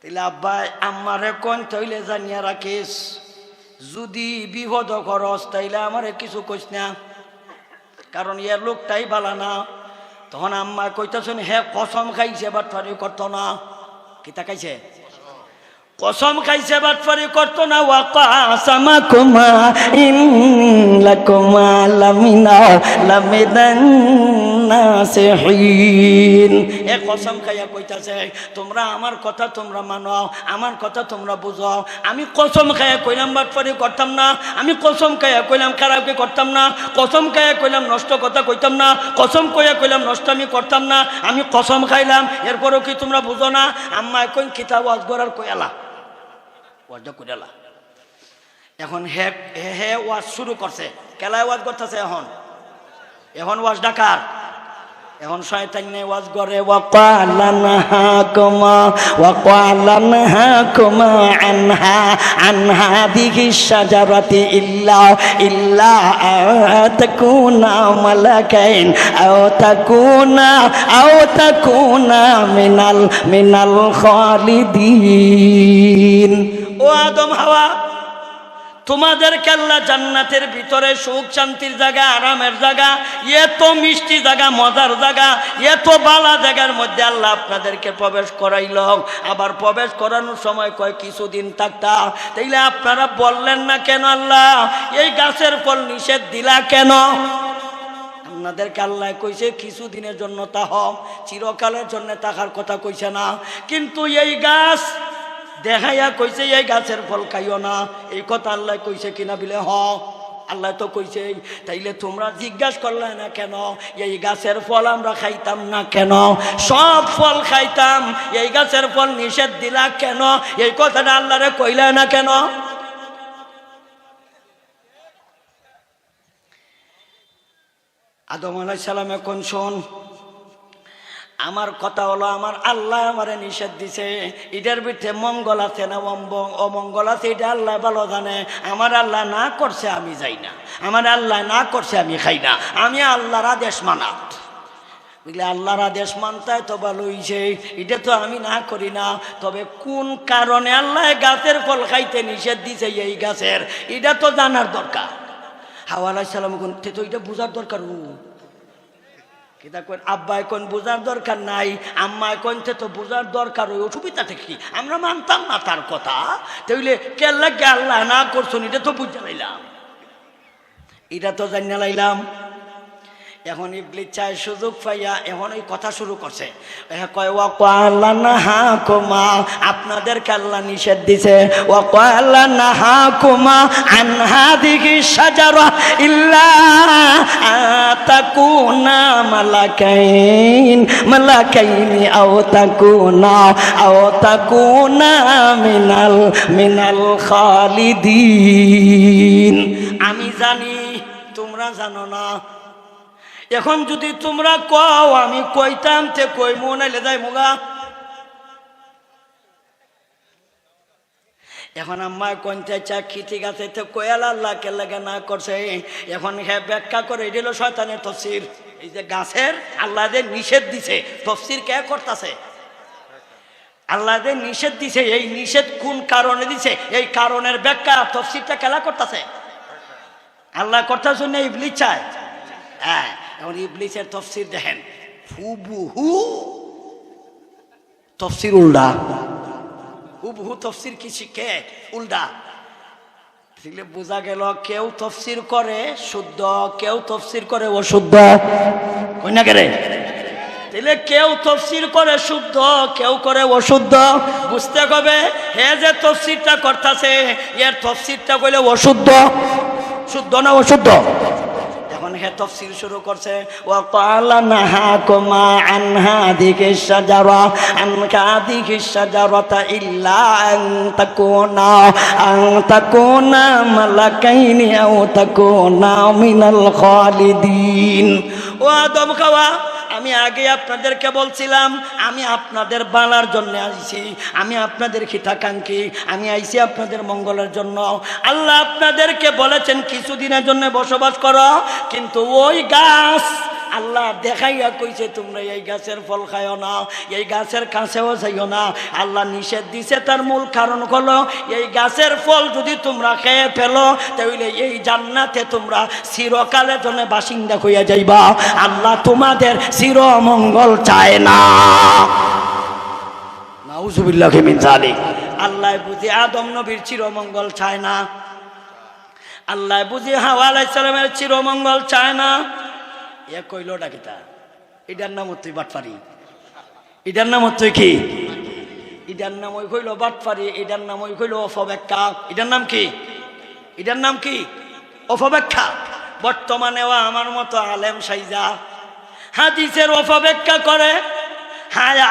তাইলে আব্বাই আম্মারে কইন, তইলে জানিয়া রাখিস যদি বিপদ করস তাইলে আমারে কিছু কইস না, কারণ এর লোকটাই বালা না। তখন আম্মা কইতাছেন হে কসম খাইছে বাটফারি করতো না। কিতা খাইছে? কসম খাইছে বাটফারি করতো না। ওয়া কাসামাকুমা ইন্নাকুমা লামিনান নাসিহিন। এ কসম খাইয়া কইতাছে তোমরা আমার কথা তোমরা মানো, আমার কথা তোমরা বুঝো। আমি কসম খাইয়া কইলাম বাটফারি করতাম না, আমি কসম খাইয়া কইলাম খারাপকে করতাম না, কসম খাইয়া কইলাম নষ্ট কথা কইতাম না, কসম খাইয়া কইলাম নষ্ট আমি করতাম না, আমি কসম খাইলাম। এরপরও কি তোমরা বুঝো না? আম্মা কইন কিতাব ওয়াজ করার কইয়ালা ওয়াজটা কইয়ালা। এখন হে হে ওয়াজ শুরু করছে। কেলায় ওয়াজ করতেছে এখন? এখন ওয়াজ ডাকার এখন শয়তান নে ওয়াজ করে। ওয়া ক্বালা নাহাকুমা আনহা দিহি শাজারাতি ইল্লা তাকুনা মালাকাইন আও তাকুনা মিনাল খালিদিন। ও আদম হাওয়া, তোমাদেরকে আল্লাহ জান্নাতের ভিতরে সুখ শান্তির জায়গা, আরামের জায়গা, এত মিষ্টি জায়গা, মজার জায়গা, এত বালা জায়গার মধ্যে আল্লাহ আপনাদেরকে প্রবেশ করাইল। আবার প্রবেশ করানোর সময় কয় কিছুদিন থাকতা। তাইলে আপনারা বললেন না কেন আল্লাহ এই গাছের ফল নিষেধ দিলা কেন? আপনাদেরকে আল্লাহ কইছে কিছুদিনের জন্য তাহ, চিরকালের জন্য থাকার কথা কইছে না। কিন্তু এই গাছ দেখাইয়া কইছে এই গাছের ফল খাইও না, এই কথা আল্লাহ কইছে কিনা বিলে হ আল্লাহ তো কইছে। তাইলে তোমরা জিজ্ঞাসা করলে না কেন এই গাছের ফল আমরা খাইতাম না কেন? সব ফল খাইতাম, এই গাছের ফল নিষেধ দিলা কেন? এই কথাটা আল্লাহরে কইলে না কেন? আদম আলাইহিস সালাম এখন শোন, আমার কথা হলো আমার আল্লাহ আমারে নিষেধ দিছে, এটার ভিতরে মঙ্গল আছে না অমঙ্গল আছে এটা আল্লাহ ভালো জানে। আমার আল্লাহ না করছে আমি যাই না, আমার আল্লাহ না করছে আমি খাই না, আমি আল্লাহর আদেশ মানা। বুঝলে আল্লাহর আদেশ মানতায় তো ভালো হইছে, এটা তো আমি না করি না। তবে কোন কারণে আল্লাহ গাছের ফল খাইতে নিষেধ দিছে এই গাছের, এটা তো জানার দরকার। হাওয়া আলাইহিস সালাম তো এটা বোঝার দরকার। আব্বা এখন বোঝার দরকার নাই, আম্মা এখন তো বোঝার দরকার। ওই অসুবিধাটা কি? আমরা মানতাম না তার কথা, তাইলে কেল্লাকে আল্লাহ না করছেন এটা তো বুঝতে লাইলাম, এটা তো জানিয়ে লাইলাম। এখন ইবলিস চায় সুযোগ পাইয়া এখন এই কথা শুরু করছে। কয় ওয়া ক্বালা নাহাকুমা, আপনাদেরকে আল্লাহ নিষেধ দিছে। ওয়া ক্বালা নাহাকুমা আন হাদিহি শাজারা ইল্লা তাকুনা মালাকাইনি আও তাকুনা মিনাল খালিদিন। আমি জানি তোমরা জানো না। এখন যদি তোমরা কও আমি কইতাম তে কই মনাইলে যাই মুগা। এখন আম্মা কোনটা চাকি ঠিক আছে তো কয়াল আল্লাহ কে লাগে না করছে। এখন হ্যাঁ ব্যাখ্যা করে দিল শয়তানের তফসির। এই যে গাছের আল্লাহ যে নিষেধ দিছে তফসির কে করতেছে? আল্লাহ যে নিষেধ দিছে এই নিষেধ কোন কারণে দিছে এই কারণের ব্যাখ্যা তফসিরটা কেলা করতেছে? আল্লাহ করতে জন্য ইবলিস চায়। হ্যাঁ, এখন ইবলিসের তফসির দেখেন, হুবহু তফসির উল্টা। হুবহু তফসির কি শিখে উল্টা। বোঝা গেল কেউ তফসির করে শুদ্ধ, কেউ তফসির করে অশুদ্ধ। কই না কেরে? তাহলে কেউ তফসির করে শুদ্ধ, কেউ করে অশুদ্ধ। বুঝতে হবে হে যে তফসিরটা করতেছে এর তফসিরটা কইলে অশুদ্ধ, শুদ্ধ না অশুদ্ধ। এখন হে তফসির শুরু করছে। ওয়া ক্বালা নাহাকুমা আন হাদিহি শাজারাতা ইল্লা আন তাকুনা মালাকাইনি আও তাকুনা মিনাল খালিদিন। ও আদম খাওয়া, আমি আগে আপনাদেরকে বলছিলাম আমি আপনাদের বালার জন্য আইছি, আমি আপনাদের হিতাকাঙ্ক্ষী, আমি আইছি আপনাদের মঙ্গলের জন্য। আল্লাহ আপনাদেরকে বলেছেন কিছুদিনের জন্য বসবাস করো, কিন্তু ওই গাছ আল্লাহ দেখাইয়া কইছে তোমরা এই গাছের ফল খাইও না, এই গাছের কাছেও যাইও না। আল্লাহ নিষেধ দিছে, তার মূল কারণ হলো এই গাছের ফল যদি তোমরা খেয়ে ফেলো তাহলে এই জান্নাতে তোমরা চিরকালের জন্য বাসিন্দা হইয়া যাইবা। আল্লাহ তোমাদের চিরমঙ্গল চায় না। নাউযুবিল্লাহি মিন যালিক। আল্লাহ বুঝি আদম নবীর চিরমঙ্গল চায় না, আল্লাহ বুঝি হাওয়া আলাইহিস সালামের চিরমঙ্গল চায় না। এ কইল ডাকিতা, এটার নাম হচ্ছে বাটপারি, এটার নাম হচ্ছে কি? এটার নাম ওই কইল বাটপারি, এটার নাম ওই কইল অপব্যাখ্যা। এটার নাম কি? এটার নাম কি? অপব্যাখ্যা। বর্তমানেও আমার মতো আলেম সাইজা হাদিসের অপব্যাখ্যা করে,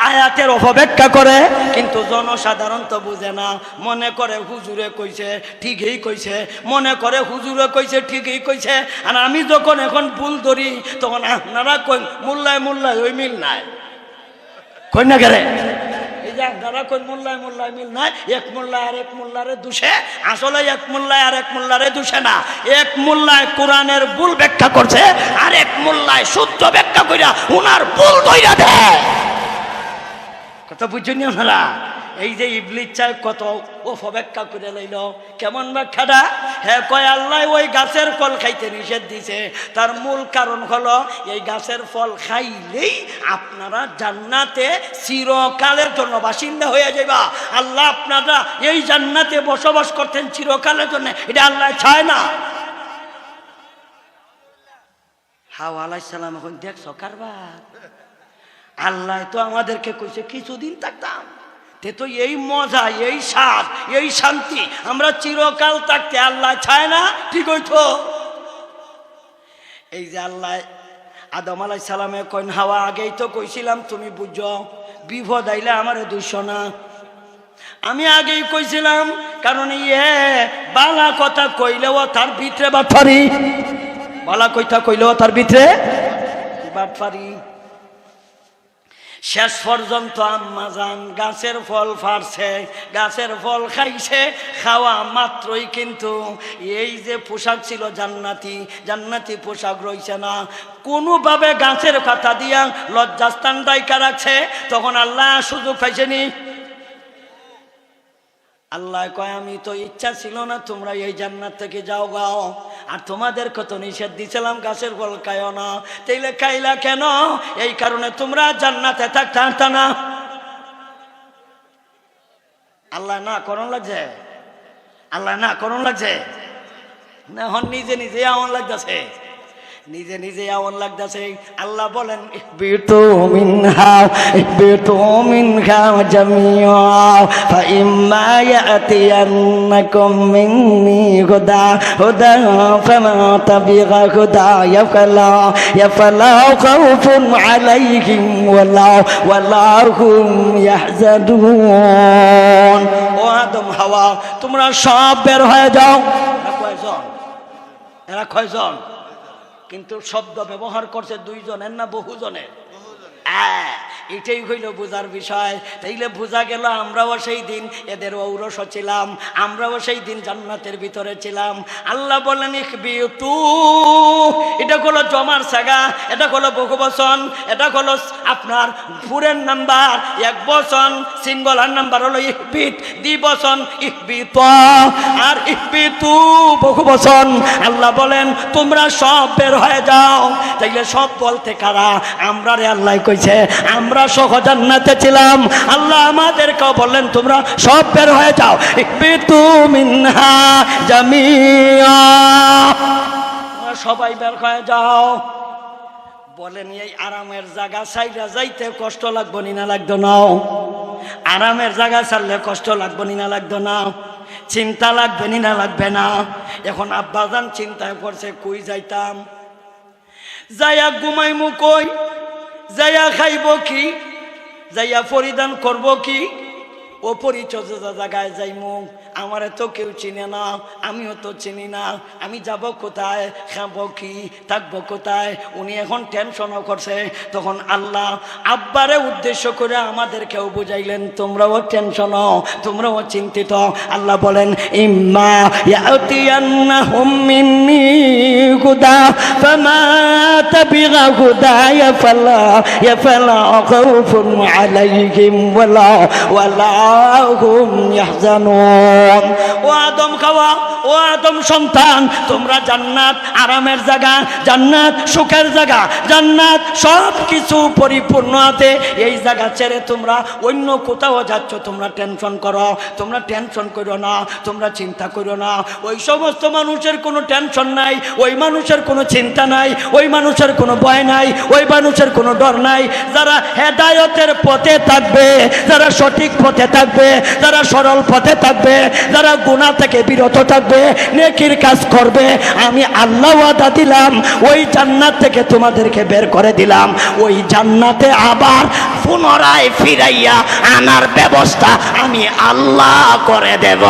আয়াতের অপব্যাখ্যা করে, কিন্তু জনসাধারণ তো বুঝে না। মনে করে হুজুরে কইছে ঠিকই কইছে, মনে করে হুজুরে কইছে ঠিকই কইছে। আর আমি যখন এখন ভুল ধরি তখন আপনারা কই মোল্লায় মোল্লায় ওই মিল নাই, কই না গেলে এই যে আপনারা কই মোল্লায় মোল্লায় মিল নাই। এক মোল্লায় আর এক মোল্লারে দোষে, আসলে এক মোল্লায় আর এক মোল্লারে দোষে না। এক মোল্লায় কোরআনের ভুল ব্যাখ্যা করছে, আর এক মোল্লায় শুদ্ধ ব্যাখ্যা কইরা উনার ভুল ধইরা দেয়। কথা বুঝছেন আপনারা? এই যে ইবলিস চায় কত অপব্যাখ্যা করে লইল। কেমন ব্যাখ্যাটা? হ্যাঁ কয় আল্লাহ ওই গাছের ফল খাইতে নিষেধ দিছে, তার মূল কারণ হলো এই গাছের ফল খাইলেই আপনারা জান্নাতে চিরকালের জন্য বাসিন্দা হয়ে যাবা। আল্লাহ আপনারা এই জান্নাতে বসবাস করতেন চিরকালের জন্য, এটা আল্লাহ চায় না। হাওয়া আলাইহিস সালাম এখন দেখছো কারবার, আল্লাহ তো আমাদেরকে কইছে কিছুদিন থাকতাম, তে তো এই মজা, এই স্বাদ, এই শান্তি আমরা চিরকাল থাকতে আল্লাহ চায় না। ঠিক হইতো? এই যে আল্লাহ আদম আলাইহিস সালামে কইন হাওয়া আগেই তো কইছিলাম তুমি বুঝো, বিপদ আইলে আমারে দুইশো না। আমি আগেই কইছিলাম, কারণ বালা কথা কইলেও তার ভিতরে বাটপারি, বালা কইতা কইলেও তার ভিতরে বাটপারি। শেষ পর্যন্ত আম্মা জান গাছের ফল ফাড়ছে, গাছের ফল খাইছে। খাওয়া মাত্রই কিন্তু এই যে পোশাক ছিল জান্নাতি, জান্নাতি পোশাক রইছে না। কোনোভাবে গাছের কথা দিয়া লজ্জাস্থান দায়িকা রাখছে। তখন আল্লাহ সুযোগ পাইছেনি। আল্লাহ কয় আমি তো ইচ্ছা ছিল না তোমরা এই জান্নাত থেকে যাও গাও, আর তোমাদেরকে তো নিষেধ দিছিলাম গাছের ফল খাইও না, তাইলে খাইলা কেন? এই কারণে তোমরা জান্নাতে থাকতে পারতা না। আল্লাহ না করণ লাগছে, আল্লাহ না করণ লাগছে না, হন নিজে নিজে আমন লাগতেছে, নিজে নিজে আমন লাগতেছে। আল্লাহ বলেন ইহবিতু মিনহা জামিআ ফাইম্মা ইয়াতিয়ান্নাকুম মিন্নি হুদা ফামান তাবিআ হুদায়া ফালা খাউফুন আলাইহিম ওয়ালা হুম ইয়াহজানুন। ও আদম হাওয়া তোমরা সব বের হয়ে যাও। কয়জন? এরা কয়জন? কিন্তু শব্দ ব্যবহার করছে দুইজনের না বহুজনের? এটাই হইল বোঝার বিষয়। তাইলে বোঝা গেল আমরাও সেই দিন এদের ঔরস ছিলাম, আমরাও সেই দিন জান্নাতের ভিতরে ছিলাম। আল্লাহ বলেন ইহবিতু, এটা হলো জমার সাগা, এটা হলো বহুবচন, এটা হলো আপনার পুরের নাম্বার, এক বচন সিঙ্গলার নাম্বার হলো ইহবিত, দ্বিবচন ইহবিত, আর ইহবিতু বহুবচন। আল্লাহ বলেন তোমরা সব বের হয়ে যাও। তাইলে সব বলতে কারা? আমরা রে। আল্লাহ কইছে আমরা সহ জান্নাতে ছিলাম, আল্লাহ আমাদেরকেও বললেন তোমরা সব বের হয়ে যাও। ইহবিতু মিনহা জামিআ, তোমরা সবাই বের হয়ে যাও। বলেন এই আরামের জায়গা ছাইরা যাইতে কষ্ট লাগবো নি না লাগতো না? আরামের জায়গা ছাড়লে কষ্ট লাগবো নি না লাগতো না? চিন্তা লাগবে নি না লাগবে না? এখন আব্বাজান চিন্তায় করছে কই যাইতাম, যাইয়া ঘুমাইমু কই, যাইয়া খাইব কি, যাইয়া পরিধান করব কি, অপরিচিত জায়গায় যাইমু, আমারে তো কেউ চিনে না, আমিও তো চিনি না, আমি যাব কোথায়, খাবো কি, থাকবো কোথায়। উনি এখন টেনশনও করছে। তখন আল্লাহ আব্বারে উদ্দেশ্য করে আমাদেরকেও বুঝাইলেন, তোমরাও টেনশন, তোমরাও চিন্তিত। আল্লাহ বলেন, ইম্মা ইয়াতিয়ান্নাহুম মিন্নি হুদা ফামা তাবিগা হুদায়া ফালা খাউফুন আলাইহিম ওয়ালা হুম ইয়াহজানুন। ও আদম খাওয়া, ও আদম সন্তান, তোমরা জান্নাত আরামের জায়গা, জান্নাত সুখের জায়গা, জান্নাত সব কিছু পরিপূর্ণ আছে। এই জায়গা ছেড়ে তোমরা অন্য কোথাও যাচ্ছ, তোমরা টেনশন করো। তোমরা টেনশন করো না, তোমরা চিন্তা করো না। ওই সমস্ত মানুষের কোনো টেনশন নাই, ওই মানুষের কোনো চিন্তা নাই, ওই মানুষের কোনো ভয় নাই, ওই মানুষের কোনো ডর নাই। যারা হেদায়েতের পথে থাকবে, যারা সঠিক পথে থাকবে, যারা সরল পথে থাকবে, যারা গুনাহ থেকে বিরত থাকবে, নেকির কাজ করবে, আমি আল্লাহ ওয়াদা দিলাম ওই জান্নাত থেকে তোমাদেরকে বের করে দিলাম। ওই জান্নাতে আবার পুনরায় ফিরাইয়া আনার ব্যবস্থা আমি আল্লাহ করে দেব।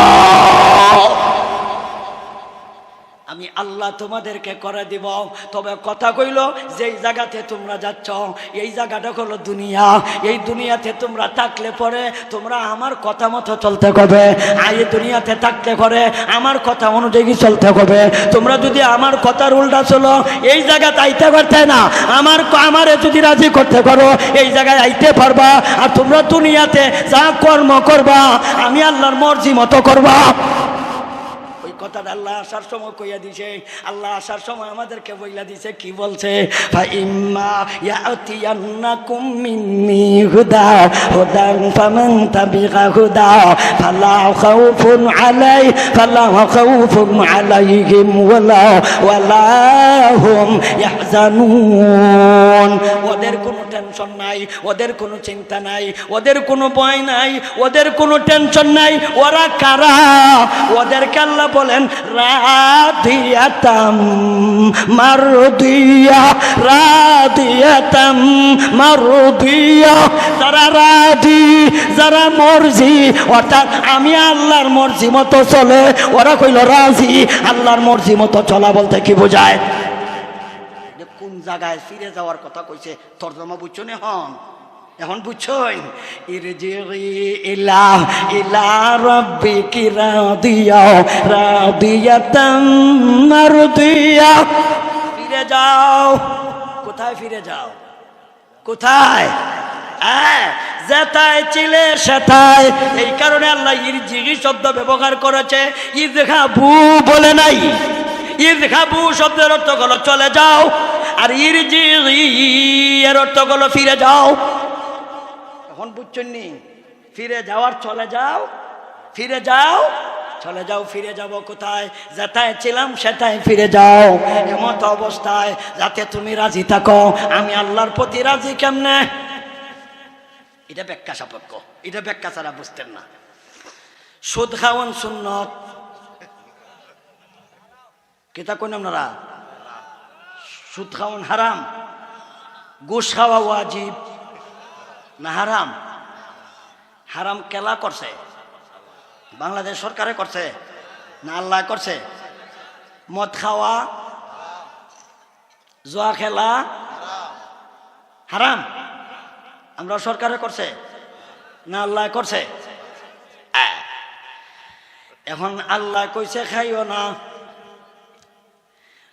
আমি আল্লাহ তোমাদেরকে করে দিব। তবে কথা কইল, যেই জায়গাতে তোমরা যাচ্ছ এই জায়গাটা হলো দুনিয়া। এই দুনিয়াতে তোমরা থাকলে পরে তোমরা আমার কথা মতো চলতে হবে। এই দুনিয়াতে থাকতে করে আমার কথা অনুযায়ী চলতে হবে। তোমরা যদি আমার কথার উল্টা চলো, এই জায়গাতে আইতে পারতে না। আমারে যদি রাজি করতে পারো, এই জায়গায় আইতে পারবা। আর তোমরা দুনিয়াতে যা কর্ম করবা, আমি আল্লাহর মর্জি মতো করবা। কথাটা আল্লাহ আসার সময় কইয়া দিছে। আল্লাহ আসার সময় আমাদেরকে বইলা দিছে, কি বলছে? ফাইম্মা ইয়াতিয়ান্নাকুম মিন্নি হুদা হুদান ফামান তাবিগা হুদা ফালা খাউফুন আলাইহিম ওয়ালা হুম ইয়াহজানুন। ওদের কোনো টেনশন নাই, ওদের কোনো চিন্তা নাই, ওদের কোনো ভয় নাই, ওদের কোনো টেনশন নাই। ওরা কারা? ওদেরকে আল্লাহ বলেন রাদিয়াতাম মারদিয়া, রাদিয়াতাম মারদিয়া। যারা রাজি, যারা মর্জি, অর্থাৎ আমি আল্লাহর মর্জি মতো চলে, ওরা কইল রাজি। আল্লাহর মর্জি মতো চলা বলতে কি বোঝায়? কোন জায়গায় ফিরে যাওয়ার কথা কইছে, তর্জমা বুঝছো না? হন এখন বুঝছই, ইলা রাব্বিকি রাদিয়াতাম মারদিয়া। ফিরে যাও। কোথায় ফিরে যাও? কোথায়? যেথায় ছিলে সেথায়। এই কারণে আল্লাহ ইরজিগি শব্দ ব্যবহার করেছে, ইযহাবু বলে নাই। ইযহাবু শব্দের অর্থ হলো চলে যাও, আর ইরজিগি এর অর্থ হলো ফিরে যাও। এখন বুঝছেন নি? ফিরে যাওয়ার চলে যাও, ফিরে যাও, চলে যাও। ফিরে যাব কোথায়? যেথায় ছিলাম সেটাই ফিরে যাও। এমত অবস্থায় যাতে তুমি রাজি থাকো। আমি আল্লাহর প্রতি রাজি কেমনে? এটা ব্যাখ্যা সাপেক্ষ, এটা ব্যাখ্যা ছাড়া বুঝতেন না। সুদ খাওয়ান সুন্নত, কেতা কোন আপনারা? সুদ খাওয়ান হারাম, ঘুষ খাওয়া ওয়াজিব না হারাম? হারাম কেলা করছে? বাংলাদেশ সরকারে করছে না আল্লাহ করছে? মদ খাওয়া, জুয়া খেলা হারাম, আমরা সরকারে করছে না আল্লাহ করছে? এখন আল্লাহ কইছে খাইও না।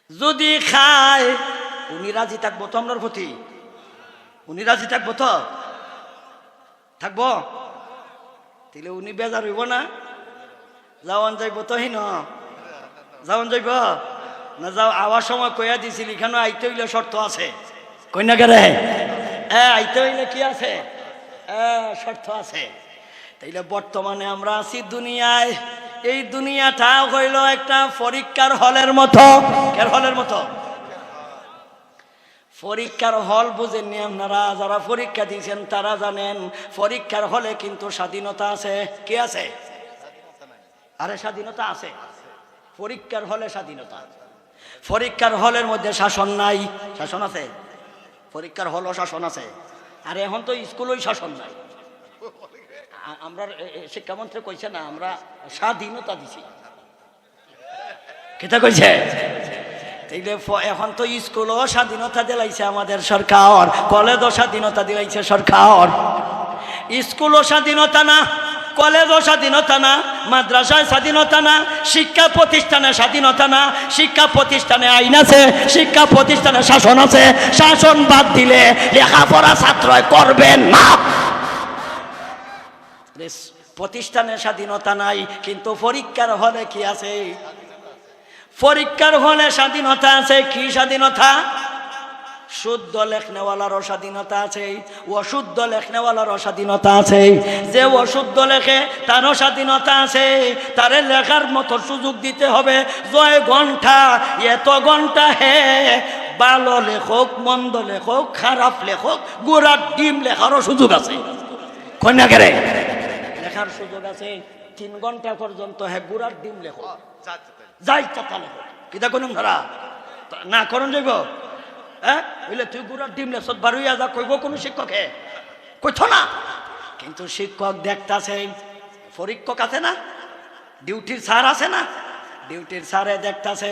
যদি খায় উনি রাজি থাকবো তো আমরার প্রতি? উনি রাজি থাকবো তো? থাকবো? তাহলে উনি বেজার হইব না? যাওয়ান যাইব তো? হিন যাওয়ান যাইব না? যাও আওয়ার সময় কইয়া দিছিল, এখানে আইতে হইলে শর্ত আছে। কই না কে রে? আইতে হইলে কি আছে? শর্ত আছে। তাইলে বর্তমানে আমরা আছি দুনিয়ায়। এই দুনিয়াটা হইল একটা পরীক্ষার হলের মতো। এর হলের মতো? পরীক্ষার হল বুঝেননি আপনারা? যারা পরীক্ষা দিয়েছেন তারা জানেন, পরীক্ষার হলে কিন্তু স্বাধীনতা আছে। কি আছে? আরে স্বাধীনতা আছে। পরীক্ষার হলে স্বাধীনতা। পরীক্ষার হলের মধ্যে শাসন নাই? শাসন আছে। পরীক্ষার হলও শাসন আছে। আর এখন তো স্কুলই শাসন নাই। আমরা শিক্ষামন্ত্রী কইছে না আমরা স্বাধীনতা দিছি, কেটা কইছে? এখন তো স্কুলও স্বাধীনতা দিলাইছে আমাদের সরকার, কলেজও স্বাধীনতা দিলাইছে সরকার। স্কুলও স্বাধীনতা না, কলেজও স্বাধীনতা না, মাদ্রাসায় স্বাধীনতা না, শিক্ষা প্রতিষ্ঠানে স্বাধীনতা না। শিক্ষা প্রতিষ্ঠানে আইন আছে, শিক্ষা প্রতিষ্ঠানে শাসন আছে। শাসন বাদ দিলে লেখাপড়া ছাত্র করবেন না। প্রতিষ্ঠানে স্বাধীনতা নাই, কিন্তু পরীক্ষার হলে কি আছে? পরীক্ষার হলে স্বাধীনতা আছে। কি স্বাধীনতা? শুদ্ধ লেখনেওয়ালারও স্বাধীনতা আছে, অশুদ্ধ লেখনেওয়ালারও স্বাধীনতা আছে। যে অশুদ্ধ লেখে তারও স্বাধীনতা আছে, তারে লেখার মতো সুযোগ দিতে হবে। জয় ঘন্টা এত ঘন্টা হে, ভালো লেখক, মন্দ লেখক, খারাপ লেখক, গোড়ার ডিম লেখারও সুযোগ আছে। কন্যাকেরে লেখার সুযোগ আছে 3 ঘন্টা পর্যন্ত। হে গোড়ার ডিম লেখক, যাই চাতা লেখক, কিতা কোন ধরা না করণ যাইব। হ্যাঁ বুঝলে তুই গুড়ার ডিম লেখত বারুইয়া যা কইব কোনো শিক্ষকে কইছ না। কিন্তু শিক্ষক দেখতাছে, পরীক্ষক আছে না, ডিউটির স্যার আছে না, ডিউটির স্যারে দেখতাছে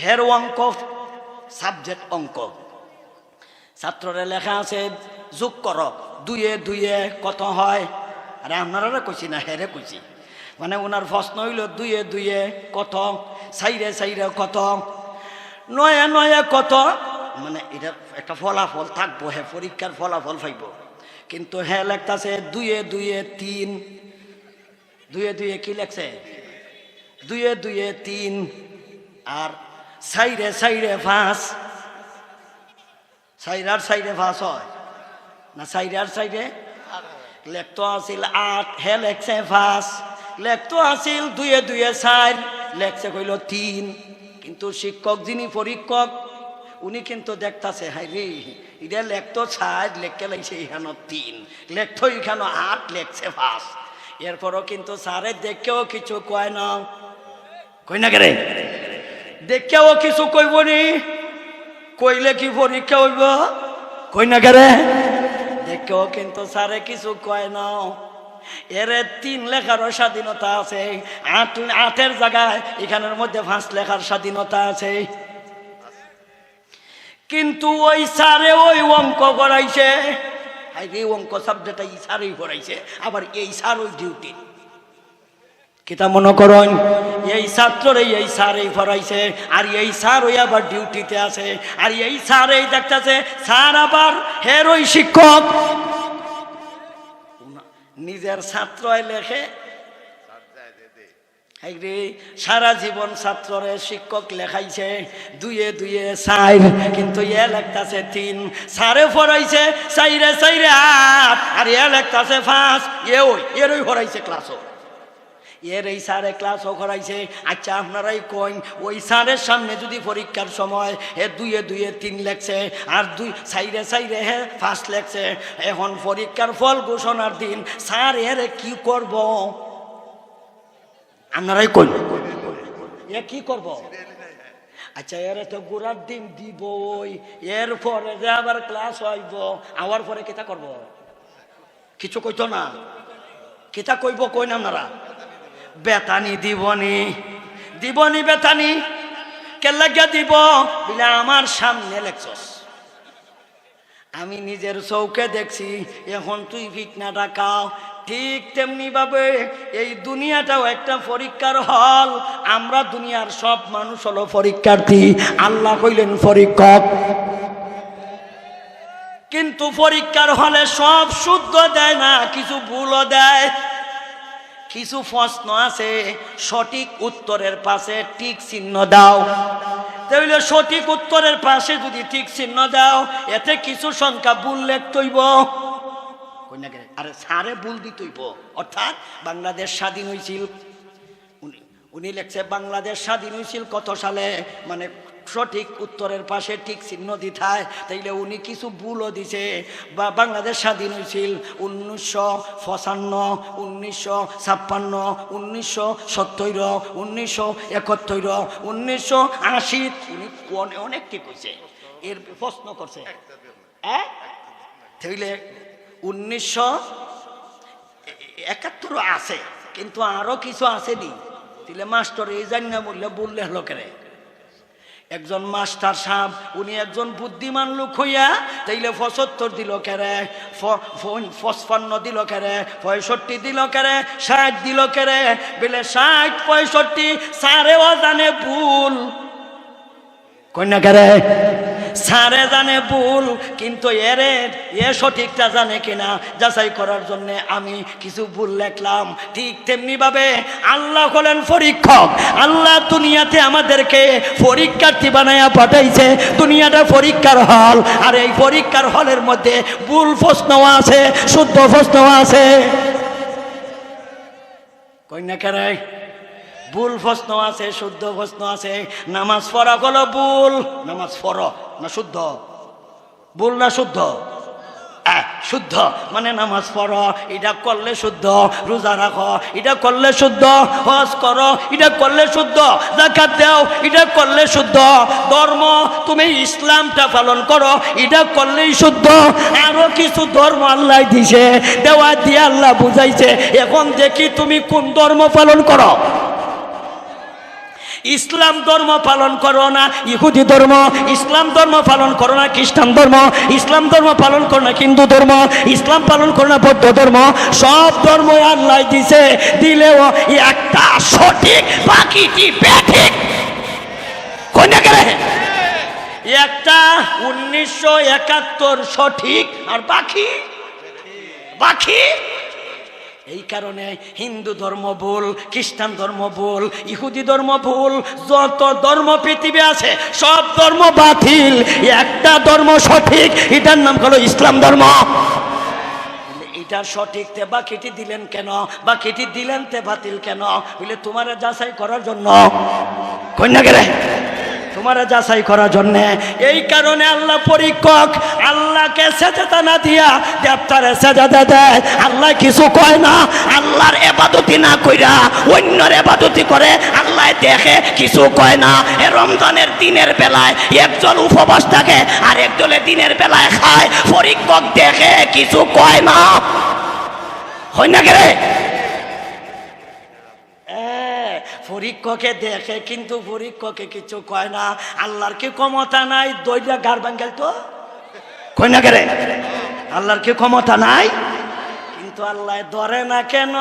হের অঙ্ক সাবজেক্ট অঙ্ক, ছাত্ররে লেখা আছে যোগ করক, 2 এ 2 এ কত হয়? আরে আপনারা কইছি না, হেরে কইছি। মানে ওনার প্রশ্ন হইল 2 এ 2 এ কত, 4 এ 4 এ কত, 9 এ 9 এ কত। মানে এটা একটা ফলাফল থাকবো, হ্যাঁ পরীক্ষার ফলাফল পাইব। কিন্তু হ্যাঁ লেখতাছে 2 এ 2 এ 3, 2 এ 2 এ কি লেখছে? 2 এ 2 এ 3, আর 4 এ 4 এ 5। 4 আর 4 এ 5 হয় না? 4 আর 4 এ লেখতো আছিল 8, হে লেখছে 5। লেখতো আছিল 2 এ 2 এ 4, লেখছে কইল 3। কিন্তু শিক্ষক যিনি পরীক্ষক উনি কিন্তু দেখতাছে, হাই রে এটা লেখতো 4, লেখকে লাগছে এখানে 3, লেখতো এখানে 8, লেখছে 5। এরপরও কিন্তু স্যারে দেখেও কিছু কয় না, কই না কেরে? দেখেও কিছু কইব নি? কইলে কি পরীক্ষা হইব? কই না কেরে? দেখেও কিন্তু স্যারে কিছু কয় না। এর 3 লেখারও স্বাধীনতা আছে, 8 জায়গায় এখানের মধ্যে 5 লেখার স্বাধীনতা আছে। কিন্তু ওই স্যারে ওই অঙ্ক করাইছে, এই অঙ্ক সাবজেক্টটা এই স্যারই করাইছে, আবার এই স্যার ওই ডিউটি। কিতা মনে করেন এই ছাত্ররে এই স্যারই পড়াইছে, আর এই স্যার ওই আবার ডিউটিতে আছে, আর এই স্যার এই দেখতেছে স্যার আবার হের ওই শিক্ষক। নিজের ছাত্র লেখে, সারা জীবন ছাত্ররে শিক্ষক লেখাইছে 2 এ 2 এ 4, কিন্তু এ লেখতাছে 3। স্যারে পড়াইছে 4 এ 4 এ 8, আর এ লেখতাছে 5। এরই পড়াইছে ক্লাসও, এর এই স্যারে ক্লাসও করাইছে। আচ্ছা আপনারাই কইন, ওই স্যারের সামনে যদি পরীক্ষার সময় হে 2 এ 2 এ 3 লেখছে, আর 4 এ 4 এ হে 5 লেখছে, এখন পরীক্ষার ফল ঘোষণার দিন স্যার এর কি করব? আপনারাই কইন এ কি করব? আচ্ছা এর তো গুড়ার ডিম দিব, এরপরে যে আবার ক্লাস হইব, আওয়ার পরে কিতা করব? কিছু কইতো না, কিতা কইব কইন আপনারা? বেতানি দিবনি, দিবনি বেতানি কে লাগিয়া দিব? বলে আমার সামনে লেখছস, আমি নিজের চৌকে দেখছি, এখন তুই ফিটনা ডাকাও। ঠিক তেমনি ভাবে এই দুনিয়াটাও একটা পরীক্ষার হল। আমরা দুনিয়ার সব মানুষ হলো পরীক্ষার্থী, আল্লাহ কইলেন পরীক্ষক। কিন্তু পরীক্ষার হলে সব শুদ্ধ দেয় না, কিছু ভুলও দেয়। কিছু প্রশ্ন আছে সঠিক উত্তরের পাশে টিক চিহ্ন দাও, তাহলে সঠিক উত্তরের পাশে যদি টিক চিহ্ন দাও, এতে কিছু সংখ্যা ভুল লিখতইব। আরে সারে ভুল দিতইব। অর্থাৎ বাংলাদেশ স্বাধীন হয়েছিল, উনি লেখছে বাংলাদেশ স্বাধীন হয়েছিল কত সালে, মানে সঠিক উত্তরের পাশে ঠিক চিহ্ন দিতায়, তাইলে উনি কিছু ভুলও দিছে। বা বাংলাদেশ স্বাধীন হয়েছিল 1955, 1956, 1970, 1971, 1980। উনি অনেক ঠিক হয়েছে, এর প্রশ্ন করছে। তাইলে 71 আছে, কিন্তু আরো কিছু আসেনি। তাহলে মাস্টার এই জানি না বললে লোকেরে একজন মাস্টার সাহেব, উনি একজন বুদ্ধিমান লোক হইয়া তাইলে 75 দিল কেরে, 55 দিল কেরে, 65 দিল কেরে, 60 দিল কেরে? বলে 60 65 সারেও জানে ভুল, কন্যা কেরে সারে জানে ভুল, কিন্তু এ সঠিকটা জানে কিনা যাচাই করার জন্য আমি কিছু ভুল লিখলাম। ঠিক তেমনি ভাবে আল্লাহ হলেন পরীক্ষক। আল্লাহ দুনিয়াতে আমাদেরকে পরীক্ষার্থী বানায়া পাঠাইছে। দুনিয়াটা পরীক্ষার হল, আর এই পরীক্ষার হলের মধ্যে ভুল প্রশ্নও আছে, শুদ্ধ প্রশ্নও আছে, কন্যা কেরে ভুল প্রশ্ন আছে, শুদ্ধ প্রশ্ন আছে। নামাজ পড়া হলো ভুল, নামাজ পড়ো না শুদ্ধ, ভুল না শুদ্ধ? শুদ্ধ মানে নামাজ পড়ো, এটা করলে শুদ্ধ। রোজা রাখো, এটা করলে শুদ্ধ। হজ করো, এটা করলে শুদ্ধ। যাকাত দাও, এটা করলে শুদ্ধ। ধর্ম তুমি ইসলামটা পালন করো, এটা করলেই শুদ্ধ। আরো কিছু ধর্ম আল্লাহ দিছে, দেওয়া দিয়ে আল্লাহ বুঝাইছে। এখন দেখি তুমি কোন ধর্ম পালন করো। ইসলাম ধর্ম পালন করো না ইহুদি ধর্ম, ইসলাম ধর্ম পালন করো না খ্রিস্টান ধর্ম, ইসলাম ধর্ম পালন করো না হিন্দু ধর্ম, ইসলাম পালন করো না বৌদ্ধ ধর্ম। সব ধর্ম আল্লাহ দিছে, দিলেও একটা সঠিক বাকিটি বেঠিক, কোনটা করে? একটা 1971 সঠিক আর বাকি বাকি। এই কারণে হিন্দু ধর্ম ভুল, খ্রিস্টান ধর্ম ভুল, ইহুদি ধর্ম ভুল। যত ধর্ম পৃথিবী আছে সব ধর্ম বাতিল, একটা ধর্ম সঠিক, এটার নাম হলো ইসলাম ধর্ম। এটা সঠিক তে বাকিটি দিলেন কেন? বাকিটি দিলেন তে বাতিল কেন? বলে তোমার যাচাই করার জন্য, কন্যা গেলে তোমার যাচাই করার জন্য। এই কারণে আল্লাহ পরীক্ষক। আল্লাহকে সেজদা না দিয়া দেবতারে সেজদা দেয়। আল্লাহ কিছু কয় না, আল্লাহর ইবাদতি না কইরা অন্যের ইবাদতি করে। আল্লাহ দেখে, কিছু কয় না। এ রমজানের দিনের বেলায় একজন উপবাস থাকে আর একজনে দিনের বেলায় খায়। পরীক্ষক দেখে, কিছু কয় না, হয় না রে? পরীক্ষকে দেখে কিন্তু পরীক্ষকে কিছু কয় না। আল্লাহর কি ক্ষমতা নাই দইটা গার ভাঙ্গাল? তো কয় না করে আল্লাহর কি ক্ষমতা নাই? কিন্তু আল্লাহ ধরে না কেন?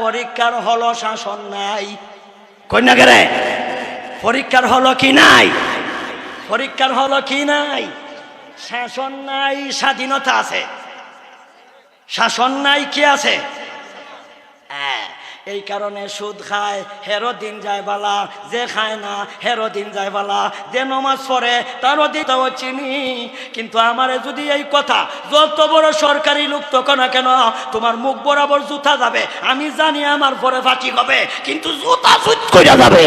পরীক্ষার হলো শাসন নাই, কয় না করে? পরীক্ষার হলো কি নাই? পরীক্ষার হলো কি নাই? শাসন নাই, স্বাধীনতা আছে। শাসন নাই, কি আছে? এই কারণে সুদ খায় হেরো দিন যায় বালা, যে খায় না হেরো দিন যায় বালা, যে নমাজ পড়ে তারও দিতেও চিনি। কিন্তু আমারে যদি এই কথা যত বড় সরকারি লোক তখন না কেন, তোমার মুখ বরাবর জুতা যাবে, আমি জানি আমার পরে ফাঁকি হবে, কিন্তু জুতা সুদ করে যাবে।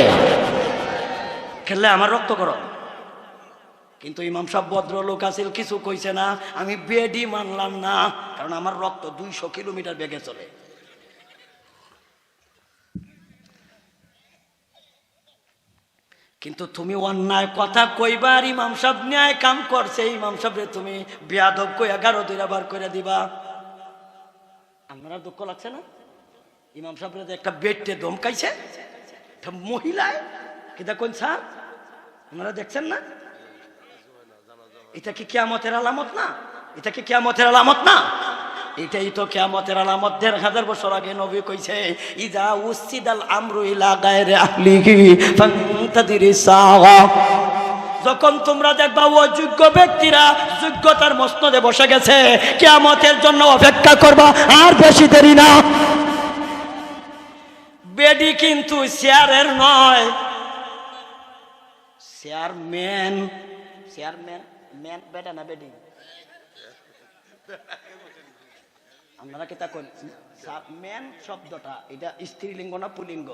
খেললে আমার রক্ত করো। কিন্তু ইমাম সাহেব ভদ্র লোক আছিল, কিছু কইছে না। আমি বেডি মানলাম না, কারণ আমার রক্ত 200 কিলোমিটার বেগে চলে। কিন্তু তুমি অন্যায় কথা কইবার, ইমাম সাহেব ন্যায় কাম করছে, ইমাম সাহেবরে তুমি বেয়াদব কই 11 দুইটা বার করে দিবা। আপনার দুঃখ লাগছে না? ইমাম সাহেবরে একটা বেডতে ধমকাইছে, একটা মহিলায় কিটা কোন স্যার আপনারা দেখছেন না? এটা কি কিয়ামতের আলামত না? এটা কি কিয়ামতের আলামত না? এটাই তো কিয়ামতের আলামত। 1000 বছর আগে নবী কইছে, ইজা উসিদাল আমরু ইলা গায়রি আহলিহি ফান্তাদিরিস সাআ। যখন তোমরা দেখবা অযোগ্য ব্যক্তিরা যোগ্যতার মসনদে বসে গেছে, কিয়ামতের জন্য অপেক্ষা করবা, আর বেশি দেরি না। বেডি কিন্তু চেয়ারের নয়, চেয়ারম্যান। চেয়ারম্যান ম্যান বেটা না বেডি? আপনারা কি তা কোন ম্যান শব্দটা এটা স্ত্রীলিঙ্গ না পুলিঙ্গ?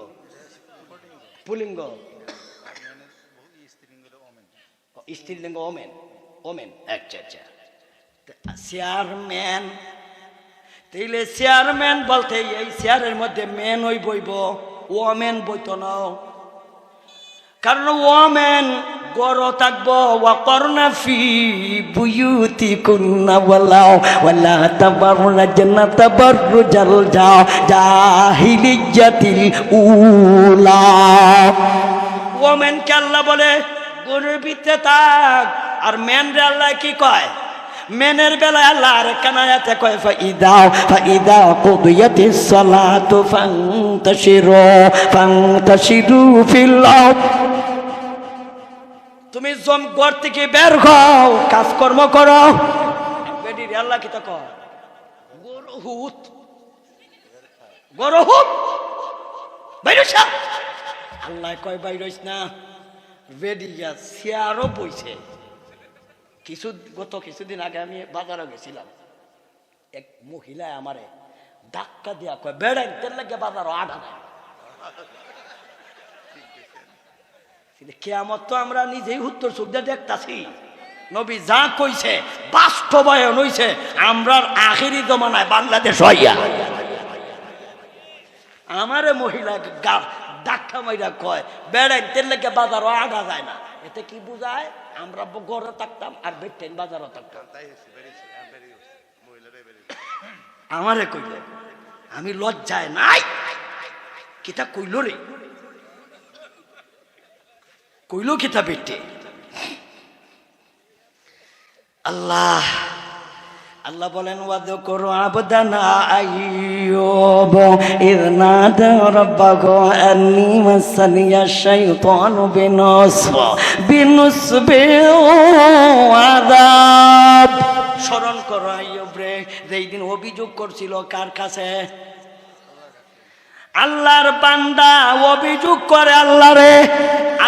পুলিঙ্গ। স্ত্রীলিঙ্গ ওমেন, ওমেন। আচ্ছা আচ্ছা, চেয়ারম্যান। তাইলে চেয়ারম্যান বলতে এই চেয়ারের মধ্যে ম্যান ওই বইব, ওমেন বইতো না। কারণ ওমেন গড় থাকবো ওয়াকরনা ফি বুয়ুতিকুন্না ওয়ালা তাবাররাজনা তাবাররুজাল জাহিলিয়াতিল উলা। ওমেনকে আল্লাহ বলে গরুর ভিতরে থাক, আর মেন রে আল্লাহ কি কয়? মেনের বেলায় আল্লাহ আর কানায়াতে কয় ফাইদা কুদিয়াতিস সালাতু ফান্তাশিরু ফিল আরদ। তুমি ঘর থেকে বের হও, কাজকর্ম করো। বেডির আল্লাহ কি তা কয়? গরহুত বাইরস। আল্লাহ কয় বাইরস না, বেডিয়া চেয়ারও বইছে। গত কিছুদিন আগে আমি বাজারে গেছিলাম, এক মহিলা আমারে ধাক্কা দিয়া কয় বেড়াইতে লাগে বাজারও আডা নাই। কিয়ামত তো আমরা নিজেই উত্তর চোখ দিয়ে দেখতাছি। নবী যা কইছে বাস্তবায়ন হইছে আমরার আখিরি জমানায় বাংলাদেশ হইয়া। আমারে মহিলা ধাক্কা মাইরা কয় বেড়াইতে লাগে বাজারও আডা যায় না। এতে কি বুঝায়? আমরা ঘরে থাকতাম আর বেটেন বাজারও থাকতাম। আমারে কইলে আমি লজ্জায় নাই, কিতা কইল রে, কইল কিতা বেটে। আল্লাহ আল্লাহ বলেন ওয়াযকুর আবদানা আইয়ুব ইয নাদা রাব্বাহু আন্নী মাসানিয়া শাইতানু বিনুসবি আযাব। স্মরণ করো আইয়ুব রে, যেই দিন অভিযোগ করছিল কার কাছে? আল্লাহর বান্দা অভিযোগ করে আল্লাহরে।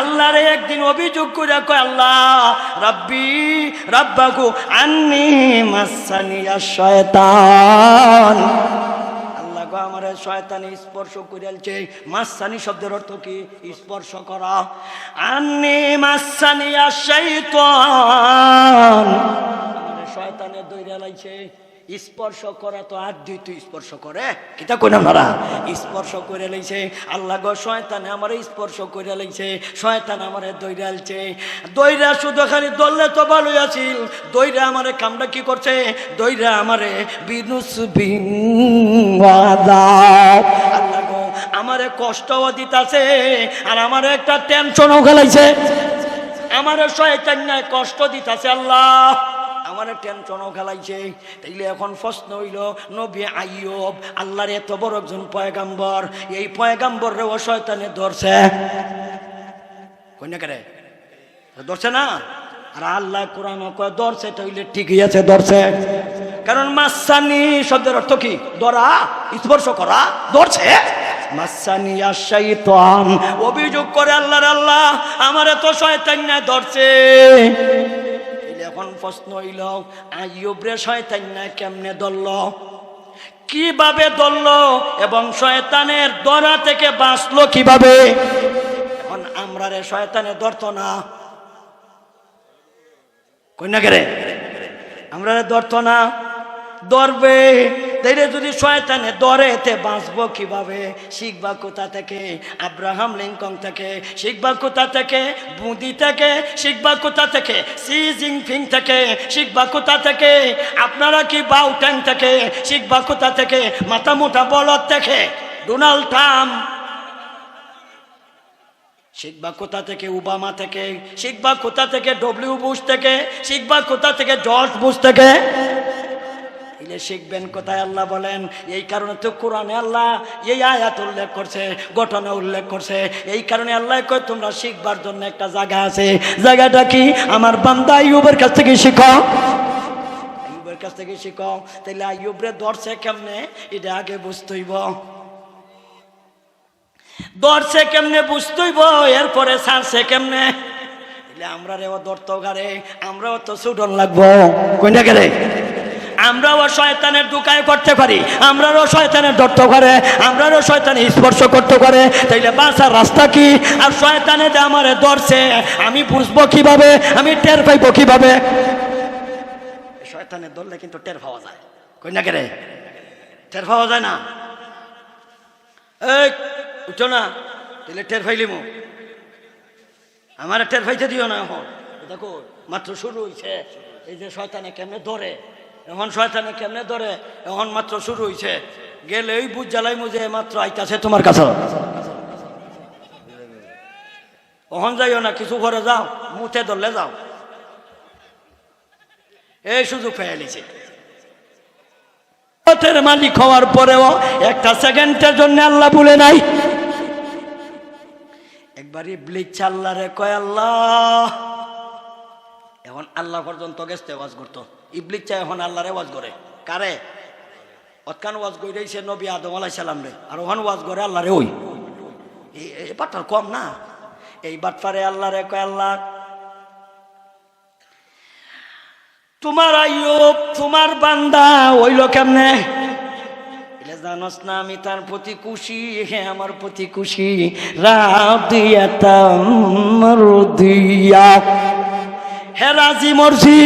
আল্লাহরে একদিন অভিযোগ করে কয় আল্লাহ রাব্বাকু আন্নী মাসানিয়া শয়তান। আল্লাহ গো আমারে শয়তানে স্পর্শ করেছে। মাসানি শব্দের অর্থ কি? স্পর্শ করা। আন্নী মাসানিয়া শয়তান, আমারে শয়তানে দইরা লাইছে। স্পর্শ করা তো আর দুই স্পর্শ করে কিতা কই না মারা স্পর্শ করে লইছে। আল্লাহ গো শয়তানে আমারে স্পর্শ করে লইছে, শয়তান আমারে দইরালছে। দইরা শুধু খালি দললে তো ভালোই আছিল, দইরা আমারে কামড়া কি করছে? দইরা আমারে বিনুসবিন আযাব। আল্লাহ গো আমারে কষ্টও দিতাছে আর আমারে একটা টেনশনও গলাইছে। আমারে শয়তান নাই কষ্ট দিতাছে, আল্লাহ আমারে টেনশনও খেলাইছে। তাইলে এখন প্রশ্ন হইল নবী আইয়ুব আল্লাহর এত বড় একজন পয়গাম্বর, এই পয়গাম্বর রে ও শয়তানে ধরছে কইনা করে ধরছে না? আর আল্লাহ কোরআন কয় ধরছে, তাইলে ঠিকই আছে ধরছে। কারণ মাসানি শব্দের অর্থ কি? ধরা, স্পর্শ করা, ধরছে। মাসানিয়া শাইতান অভিযোগ করে আল্লাহর আল্লাহ আমারে তো শয়তান না ধরছে। এখন প্রশ্ন হইল আইয়ুব রে শয়তান না কেমনে ধরল, কিভাবে ধরল এবং শয়তানের ধরা থেকে বাঁচলো কিভাবে? এখন আমরা রে শয়তানে ধরতো না কইনা করে, আমরা রে ধরতো না, ধরবে। তাইলে যদি শয়তানে ধরে এতে বাঁচবো কিভাবে? শিখবা কোথা থেকে? আব্রাহাম লিঙ্কন থেকে শিখবা কোথা থেকে? বুদি থেকে শিখবা কোথা থেকে? সি জিনপিং থেকে শিখবা কোথা থেকে? আপনারা কি বাউট্যাং থেকে শিখবা কোথা থেকে? মাথা মোটা বলদ থেকে ডোনাল্ড ট্রাম্প শিখবা কোথা থেকে? ওবামা থেকে শিখবা কোথা থেকে? ডব্লিউ বুশ থেকে শিখবা কোথা থেকে? জর্জ বুশ থেকে শিখবেন কোথায়? আল্লাহ বলেন এই কারণে তো কোরআনে আল্লাহ এই আয়াত উল্লেখ করছে, ঘটনা উল্লেখ করছে। এই কারণে আল্লাহ কয় তোমরা শিখবার জন্য একটা জায়গা আছে। জায়গাটা কি? আমার বান্দা আইয়ুবের কাছ থেকে শিখো, আইয়ুবের কাছ থেকে শিখো। তাইলে আইয়ুবরে ধরছে কেমনে এটা আগে বুঝতে হইব, ধরছে কেমনে বুঝতে হইব, এরপরে ছাড়ছে কেমনে। আমরা রে ও ধরতো গারে, আমরাও তো ছুটন লাগবো কইনা গেলে, আমরাও শয়তানের দুকায় করতে পারি, আমরাও শয়তানের ধরতে পারে, আমরাও শয়তানে স্পর্শ করতে পারে। তাইলে বাঁচার রাস্তা কি? আর শয়তানে যে আমারে ধরছে আমি বুঝবো কিভাবে? আমি টের পাইবো কিভাবে? শয়তানে ধরলে কিন্তু টের পাওয়া যায় কইনা করে, টের পাওয়া যায় না। এই উঠো না, তাহলে টের পাইলিমু। আমার টের পাইতে দিও না। এখন দেখো মাত্র শুরু হইছে। এই যে শয়তানে কেমনে ধরে, এখন শয়তানে কেমনে ধরে, এখন মাত্র শুরু হইছে। গেলে ওই বুঝ জ্বালাই মুজে মাত্র আইতাছে তোমার কাছে। ওহন যাইও না, কিছু করে যাও, মুখে ধরলে যাও। এই সুযোগ পেয়ে নিছে। মালিক হওয়ার পরেও একটা সেকেন্ডের জন্য আল্লাহ বলে নাই। একবার ইবলিস আল্লাহ রে কয় আল্লাহ, এখন আল্লাহ পর্যন্ত গেছে ওয়াজ করতো। ইবলিস চাই এখন আল্লাহরে ওয়াজ করে। কারে? অতকান ওয়াজ কইরাইছে নবী আদম আলাইহিস সালাম রে, আর ওখান ওয়াজ করে আল্লাহরে। ওই এই বাট্টার কম না, এই বাট্টারে আল্লাহরে কয় আল্লাহ, তোমার আইয়ুব তোমার বান্দা হইল কেমনে? জানোস না আমি তার প্রতি খুশি, হ্যাঁ আমার প্রতি খুশি। হে রাজি মর্জি,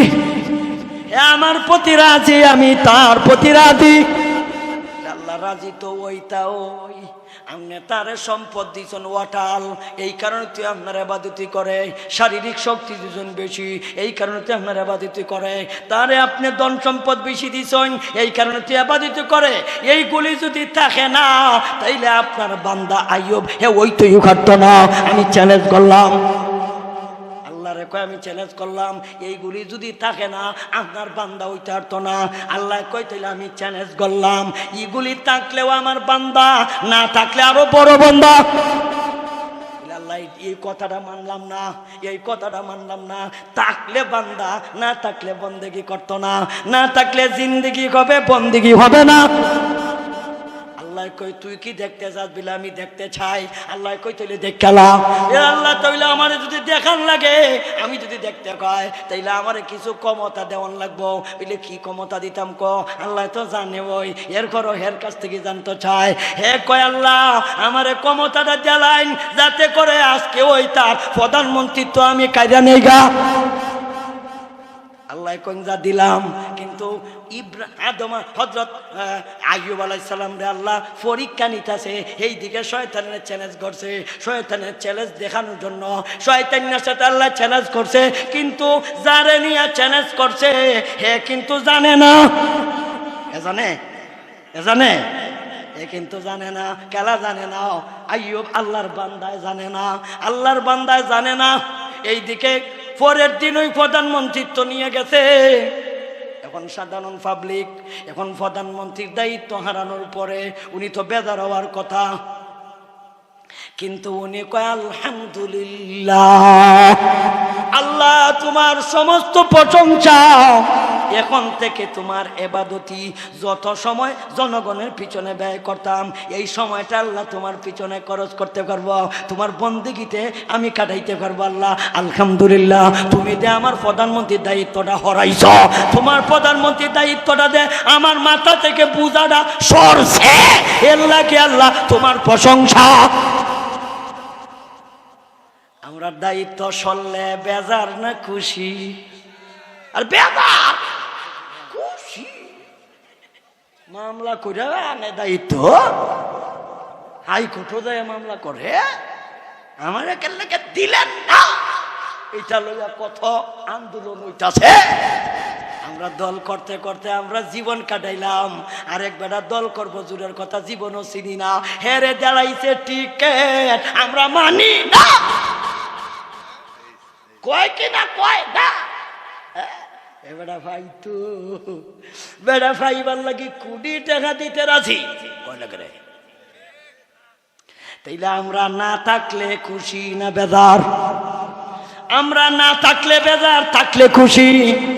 হে আমার প্রতি রাজি, আমি তার প্রতি রাজি। আল্লাহ রাজি তো ওইটা ওই, আপনি তারে সম্পদ দিয়েছেন ওয়াটাল, এই কারণে তুই আপনার ইবাদতি করে। শারীরিক শক্তি দিয়েছেন বেশি, এই কারণে তুই আপনার ইবাদতি করে। তারে আপনি ধন সম্পদ বেশি দিয়েছেন, এই কারণে তুই ইবাদতি করে। এইগুলি যদি থাকে না, তাইলে আপনার বান্দা আইয়ুব হে ওই তুই খাটতো না। আমি চ্যালেঞ্জ করলাম আল্লাহরে, কয় আমি চ্যালেঞ্জ করলাম, এইগুলি যদি থাকে না আপনার বান্দা ওইটা হারতো না। আল্লাহ কই তাইলে আমি চ্যালেঞ্জ করলাম, এইগুলি থাকলেও আমার বান্দা, না থাকলে আরো বড় বান্দা। আল্লাহ এই কথাটা মানলাম না, এই কথাটা মানলাম না। থাকলে বান্দা, না থাকলে বন্দেগি করতো না, না থাকলে জিন্দেগি হবে, বন্দেগি হবে না। আল্লাহ কই তুই কি দেখতে চাস? বলে আমি দেখতে চাই। আল্লাহ কই তাইলে দেখালাম। আল্লাহ তাইলে আমার যদি দেখান লাগে, আমি যদি দেখতে কয়, তাইলে আমার কিছু ক্ষমতা দেওয়ান লাগবো। বলে কি ক্ষমতা দিতাম ক? আল্লাহ তো জানে, ওই এর করো হের কাছ থেকে জানতে চায়। হে কয় আল্লাহ আমার ক্ষমতাটা জ্বালাইন, যাতে করে আজকে ওই তার প্রধানমন্ত্রিত্ব আমি কায়দা নেই গা। আল্লাহ কোন যা দিলাম, কিন্তু হযরত আইয়ুব আলাইহিস সালাম রে আল্লাহ পরীক্ষা নিতেছে। এই দিকে শয়তানের চ্যালেঞ্জ করছে, শয়তানের চ্যালেঞ্জ দেখানোর জন্য শয়তানের সাথে আল্লাহ চ্যালেঞ্জ করছে। কিন্তু যারে নিয়ে চ্যালেঞ্জ করছে হে কিন্তু জানে না। জানে এ কিন্তু জানে না। কেলা জানে না? আইয়ুব আল্লাহর বান্দায় জানে না, আল্লাহর বান্দায় জানে না। এইদিকে পরের দিন ওই প্রধানমন্ত্রিত্ব নিয়ে গেছে। এখন সাধারণ পাবলিক, এখন প্রধানমন্ত্রীর দায়িত্ব হারানোর পরে উনি তো বেজার হওয়ার কথা, কিন্তু উনি কয় আলহামদুলিল্লাহ, আল্লাহ তোমার সমস্ত প্রশংসা। এখন থেকে তোমার ইবাদতি যত সময় জনগণের পিছনে ব্যয় করতাম, এই সময়টা আল্লাহ তোমার পিছনে খরচ করতে পারবো, তোমার বন্দেগীতে আমি কাটাইতে পারবো। আল্লাহ আলহামদুলিল্লাহ, তুমি দে আমার প্রধানমন্ত্রীর দায়িত্বটা হরাইছ, তোমার প্রধানমন্ত্রীর দায়িত্বটা দে আমার মাথা থেকে বুঝাটা সরছে। আল্লাহকে আল্লাহ তোমার প্রশংসা। আমরা দায়িত্ব সরলে বেজার না খুশি? আর বেজার খুশি। মামলা করে আনে দায়িত্ব, হাইকোর্টও যায় মামলা করে, আমার একে দিলেন না। এটা লইয়া কত আন্দোলন হইতাছে। আমরা দল করতে করতে আমরা জীবন কাটাইলাম, আরেক বেটা দল করবো জোরের কথা জীবনও চিনি না। হেরে দাঁড়াইছে টিকেট, আমরা মানি না। কয় কিনা কয় না, বেড়া ভাই তো বেড়া ভাইবার লাগি 20 টাকা দিতে রাজি। কয় না করে? তাইলে আমরা না থাকলে খুশি না বেজার? আমরা না থাকলে বেজার, থাকলে খুশি।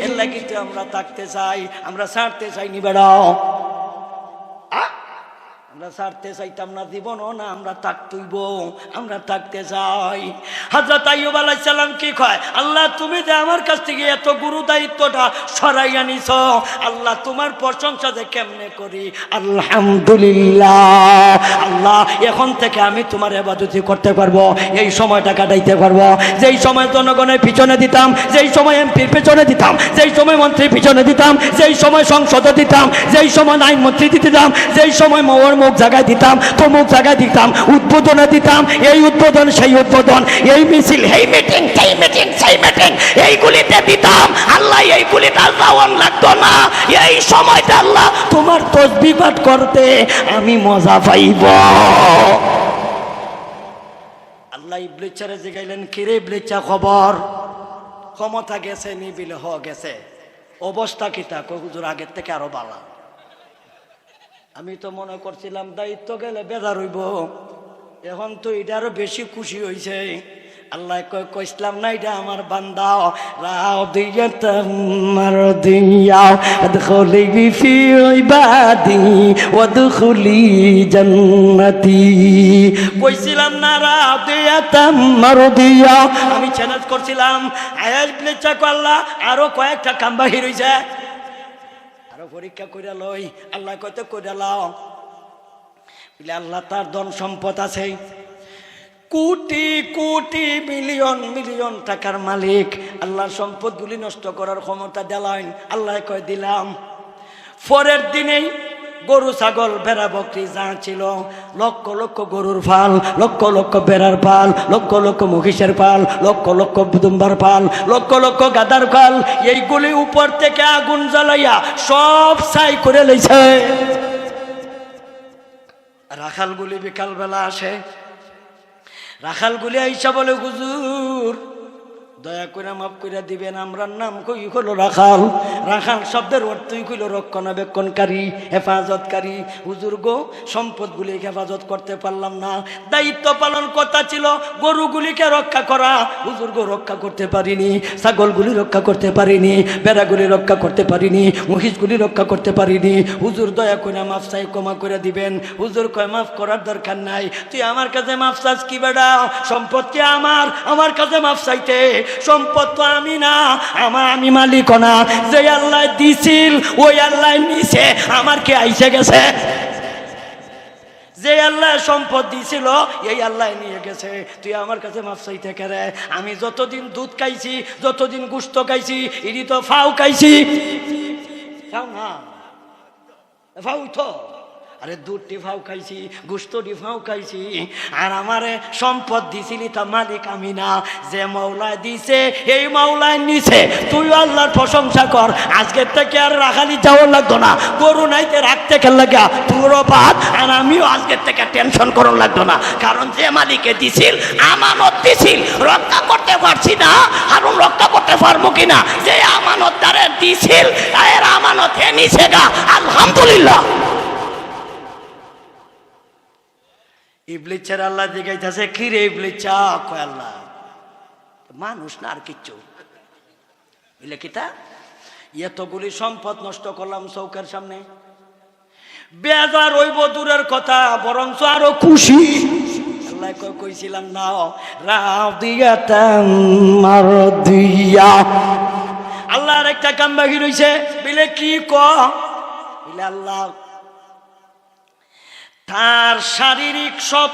এর লাগি তো আমরা থাকতে চাই, আমরা ছাড়তে চাইনি বেড়াও। আমরা ছাড়তে চাইতাম না জীবনও না, আমরা থাকতেইব, আমরা থাকতে চাই। হযরত আইয়ুব আলাইহিস সালাম কি কয়? আল্লাহ তুমি যে আমার কাছ থেকে এত গুরু দায়িত্বটা সরাইয়া নিছ, আল্লাহ তোমার প্রশংসা যে কেমনে করি। আলহামদুলিল্লাহ, আল্লাহ এখন থেকে আমি তোমার ইবাদতি করতে পারবো, এই সময়টা কাটাইতে পারবো। যেই সময় জনগণের পিছনে দিতাম, যেই সময় এমপির পিছনে দিতাম, যেই সময় মন্ত্রীর পিছনে দিতাম, যেই সময় সংসদে দিতাম, যেই সময় আইন মন্ত্রী দিতাম, যেই সময় অমুক জায়গায় দিতাম, তমুক জায়গায় দিতাম, উদ্বোধনে দিতাম, এই উদ্বোধন সেই উদ্বোধন, এই মিছিল এই মিটিং সেই মিটিং সেই মিটিং, এইগুলিতে দিতাম। আল্লাহ এইগুলিতে যাওয়ান লাগতো না। এই সময়টা আল্লাহ তোমার তসবিহ পাঠ করতে আমি মজা পাইব। আল্লাহ ইবলিসরে জিগাইলেন, কিরে ইবলিসা খবর? ক্ষমতা গেছে নিবিলে হ গেছে, অবস্থা কিতা? কই হুজুর আগের থেকে আরো বালা। আমি তো মনে করছিলাম দায়িত্ব গেলে বেজার হইব, এখন তো এটা আরো বেশি খুশি হইছে। আল্লাহ কইসলাম না এটা আমার বান্দা, রাদিয়াতাম মারদিয়া আদখুলি ফি ইবাদি ওয়াদখুলি জান্নাতি। কইছিলাম না রাদিয়াতাম মারদিয়া, আমি চ্যালেঞ্জ করছিলাম। আয়াজ প্লেচা করলা আরো কয়েকটা কাম বাহির হইছে, আরো পরীক্ষা কইরা লই। আল্লাহ কইতে কইরা লাও বলে আল্লাহ তার ধন সম্পদ আছে, কোটি কোটি মিলিয়ন মিলিয়ন টাকার মালিক। আল্লাহর সম্পদগুলি নষ্ট করার ক্ষমতা দিলেন। আল্লাহ কয় দিলাম। পরের দিনেই গরু ছাগল ভেড়া বকরি যা ছিল, লক্ষ লক্ষ গরুর পাল, লক্ষ লক্ষ ভেড়ার পাল, লক্ষ লক্ষ মহিষের পাল, লক্ষ লক্ষ দুম্বার পাল, লক্ষ লক্ষ গাদার পাল, এইগুলি উপর থেকে আগুন জ্বালাইয়া সব ছাই করে লইছে। রাখালগুলি বিকালবেলা আসে, রাখালগুলি আইসা বলে, হুজুর দয়া করে মাফ করে দিবেন, আমরার নাম কই হলো রাখাল। রাখাল শব্দের অর্থই হইল রক্ষণাবেক্ষণকারী, হেফাজতকারী। হুজুর গো, সম্পদগুলি হেফাজত করতে পারলাম না, দায়িত্ব পালন কথা ছিল গরুগুলিকে রক্ষা করা, হুজুর গো রক্ষা করতে পারিনি, ছাগলগুলি রক্ষা করতে পারিনি, বেড়াগুলি রক্ষা করতে পারিনি, মহিষগুলি রক্ষা করতে পারিনি। হুজুর দয়া করে মাফ চাই, ক্ষমা করে দিবেন। হুজুর কয় মাফ করার দরকার নাই, তুই আমার কাছে মাফ চাস কি বেড়া? সম্পদ কি আমার কাছে মাফ চাইতে? সম্পদ তো আমি না, আমি মালিক না। যে আল্লাহ দিছিল ওই আল্লাহ নিছে, আমার কি আইসে গেছে? যে আল্লাহ সম্পদ দিছিল এই আল্লাহ নিয়ে গেছে, তুই আমার কাছে মাফ চাইতে কেরে? আমি যতদিন দুধ খাইছি, যতদিন গোশত খাইছি, এটি তো ফাও খাইছি। ফাও না, ফাও তো, আরে দুধটি ফাও খাইছি, গোশতটি ফাও খাইছি। আর আমারে সম্পদ দিছিলি তা মালিক আমি না, যে মাওলায় দিছে এই মাওলায় নিছে। তুই আল্লাহর প্রশংসা কর। আজকের থেকে আর রাখালি যাওয়া লাগতো না, গরু নাইতে রাখতে খেল লাগা তোরও বাদ, আর আমিও আজকের থেকে টেনশন করার লাগতো না। কারণ যে মালিকে দিছিল, আমানত দিছিল, রক্ষা করতে পারছি না, আর রক্ষা করতে পারবো কিনা? যে আমানত দ্বারা দিছিল এর আমানত হে নিছে গা, আলহামদুলিল্লাহ। ইবলিসের আল্লাহ জিগাইতেছে, কি রে ইবলিসা? কয় আল্লাহ মানুষ না আর কিচ্ছু। বুঝলে কিতা? এতগুলি সম্পদ নষ্ট করলাম চৌকের সামনে, বেজার হইব দূরের কথা, বরঞ্চ আরো খুশি। আল্লাহ কইছিলাম না রাদিয়াতাম মারদিয়া। আল্লাহর একটা কাম বাকি রইছে। বলে কি বলে আল্লাহ তার শারীরিক সব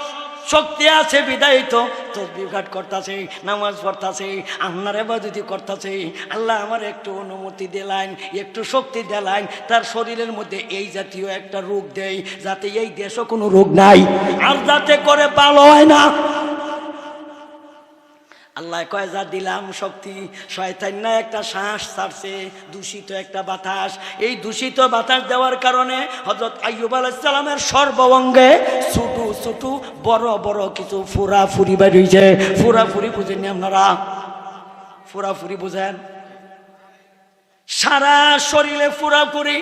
শক্তি আছে বিদায় তো তসবিহ পাঠ করতেছে, নামাজ পড়তেছে, আপনার ইবাদত করতেছে। আল্লাহ আমার একটু অনুমতি দিলেন, একটু শক্তি দিলেন, তার শরীরের মধ্যে এই জাতীয় একটা রোগ দেয়, যাতে এই দেশও কোনো রোগ নাই, আর যাতে করে ভালো হয় না। আল্লাহ কয় যা দিলাম শক্তি, শয়তান না একটা শ্বাস ছাড়ছে, দূষিত একটা বাতাস। এই দূষিত বাতাস দেওয়ার কারণে হযরত আইয়ুব আলাইহিস সালামের সর্বঙ্গে ছোট ছোট বড় বড় কিছু ফুরাফুরি বের হইছে। ফুরাফুরি বুঝেননি আপনারা? ফুরাফুরি বুঝেন? সারা শরীরে ফুরাফুরি,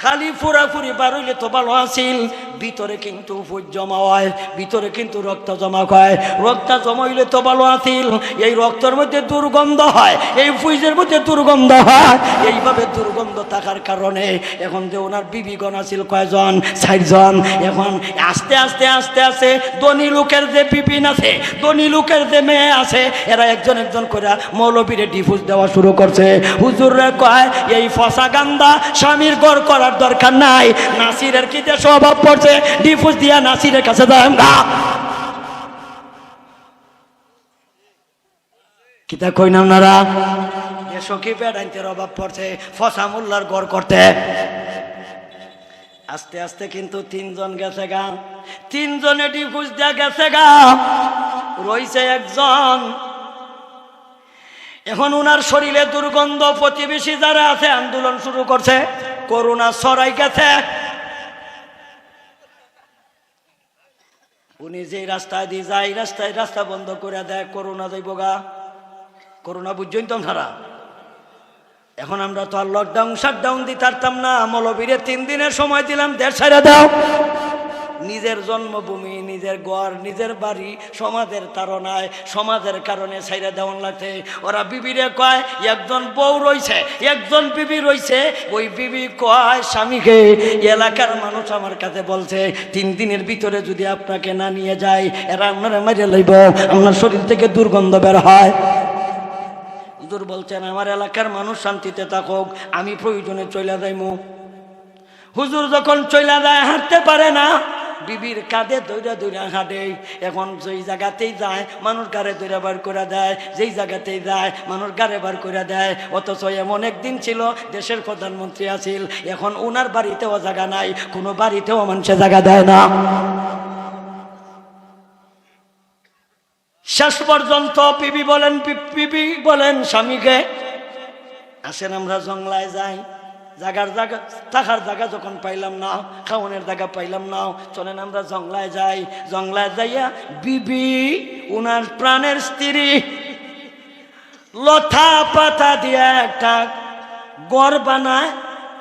খালি ফুরাফুরি বার হইলে তো ভালো আছিল, ভিতরে কিন্তু ফুজ জমা হয়, ভিতরে কিন্তু রক্ত জমা হয়। রক্ত জমা হইলে তো ভালো আছিল, এই রক্তের মধ্যে দুর্গন্ধ হয়, এই ফুজের মধ্যে দুর্গন্ধ হয়। এইভাবে দুর্গন্ধ থাকার কারণে এখন যে ওনার বিবিগণ আছিল কয়জন? 4 জন। এখন আস্তে আস্তে আস্তে আস্তে ধনী লোকের যে বিপিন আছে, ধনী লোকের যে মেয়ে আছে, এরা একজন একজন করে মৌলবীরে ডিফুজ দেওয়া শুরু করছে। হুজুররা কয় এই ফসা গান্দা স্বামীর ঘর করার দরকার নাই, নাসিরের কি যে স্বভাব পড়ছে, ডিফুজ দিয়া নাসিরের কাছে যান না। কিতা কই না আপনারা? দেশও কি বেড়াইতে অভাব পড়ছে, ফসা মোল্লার ঘর করতে। আস্তে আস্তে কিন্তু তিনজন গেছে গা, তিনজনে ডিফুজ দিয়া গেছে গা, রইছে একজন। এখন উনার শরীরে দুর্গন্ধ, প্রতিবেশী যারা আছে আন্দোলন শুরু করছে, করোনা ছড়াই গেছে। উনি যে রাস্তায় দিয়ে যায়, রাস্তায় রাস্তা বন্ধ করে দেয়, করোনা যাইব গা। করোনা বুঝছেন তো আপনারা? এখন আমরা তো আর লকডাউন শাটডাউন দিতে পারতাম না। মৌলবীরে 3 দিনের সময় দিলাম, দেশ ছেড়ে দাও। নিজের জন্মভূমি, নিজের ঘর, নিজের বাড়ি সমাজের তাড়নায়, সমাজের কারণে ছেড়ে দেওয়ান লাগছে। ওরা বিবিরে কয়, একজন বউ রইছে, একজন বিবি রইছে, ওই বিবি কয় স্বামীকে, এলাকার মানুষ আমার কাছে বলছে 3 দিনের ভিতরে যদি আপনাকে না নিয়ে যায়, এরা আপনারা মেরে লইব, আপনার শরীর থেকে দুর্গন্ধ বের হয়। হুজুর বলছেন আমার এলাকার মানুষ শান্তিতে থাকুক, আমি প্রয়োজনে চলে যাইমু। হুজুর যখন চলে যায়, হাঁটতে পারে না, বিবির কাঁধে দৌড়া দৌড়া হাঁটে। এখন যেই জায়গাতেই যায় মানুষ গাড়ে দৌড়া বার করে দেয়, যেই জায়গাতেই যায় মানুষ গাড়ে বার করে দেয়। অথচ এমন একদিন ছিল দেশের প্রধানমন্ত্রী আছিল, এখন ওনার বাড়িতেও জায়গা নাই, কোনো বাড়িতেও মানুষে জায়গা দেয় না। শেষ পর্যন্ত বিবি বলেন স্বামীকে, আসেন আমরা জংলায় যাই, জায়গা থাকার জায়গা যখন পাইলাম না, খাওয়ানোর জায়গা পাইলাম না, চলেন আমরা জংলায় যাই। জংলায় যাইয়া বিবি উনার প্রাণের স্ত্রী লতা পাতা দিয়ে একটা গড় বানায়,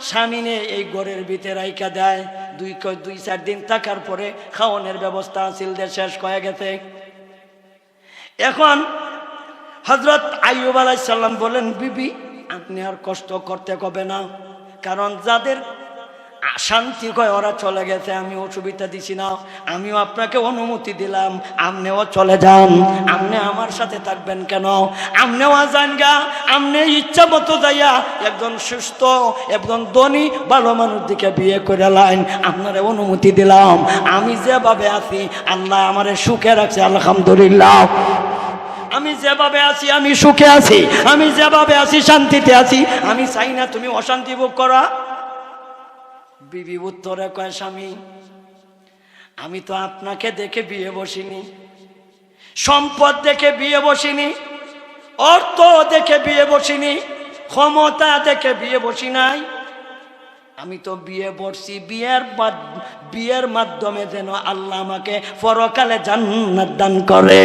স্বামীনে এই গড়ের ভিতরে রাইখা দেয়। 2-4 দিন থাকার পরে খাওয়ানোর ব্যবস্থা আছিল, শেষ হয়ে গেছে। এখন হযরত আইয়ুব আলাইহিস সালাম বলেন, বিবি আপনি আর কষ্ট করতে হবে না, কারণ যাদের শান্তি কয় ওরা চলে গেছে, আমি অসুবিধা দিছি না, আমিও আপনাকে অনুমতি দিলাম, আপনিও চলে যান। আপনি আমার সাথে থাকবেন কেন? আপনিও যান গা, আপনি ইচ্ছা মতো যাইয়া একজন সুস্থ একজন ধনী ভালো মানুষ দিকে বিয়ে করে লাইন, আপনারে অনুমতি দিলাম। আমি যেভাবে আছি আল্লাহ আমারে সুখে রাখছে, আলহামদুলিল্লাহ। আমি যেভাবে আছি আমি সুখে আছি, আমি যেভাবে আছি শান্তিতে আছি, আমি চাই না তুমি অশান্তি ভোগ করা। বিবি উত্তরে কয়, স্বামী আমি তো আপনাকে দেখে বিয়ে বসিনি, সম্পদ দেখে বিয়ে বসিনি, অর্থ দেখে বিয়ে বসিনি, ক্ষমতা দেখে বিয়ে বসি নাই। আমি তো বিয়ে বসছি বিয়ের মাধ্যমে যেন আল্লাহ আমাকে পরকালে জান্নাত দান করে।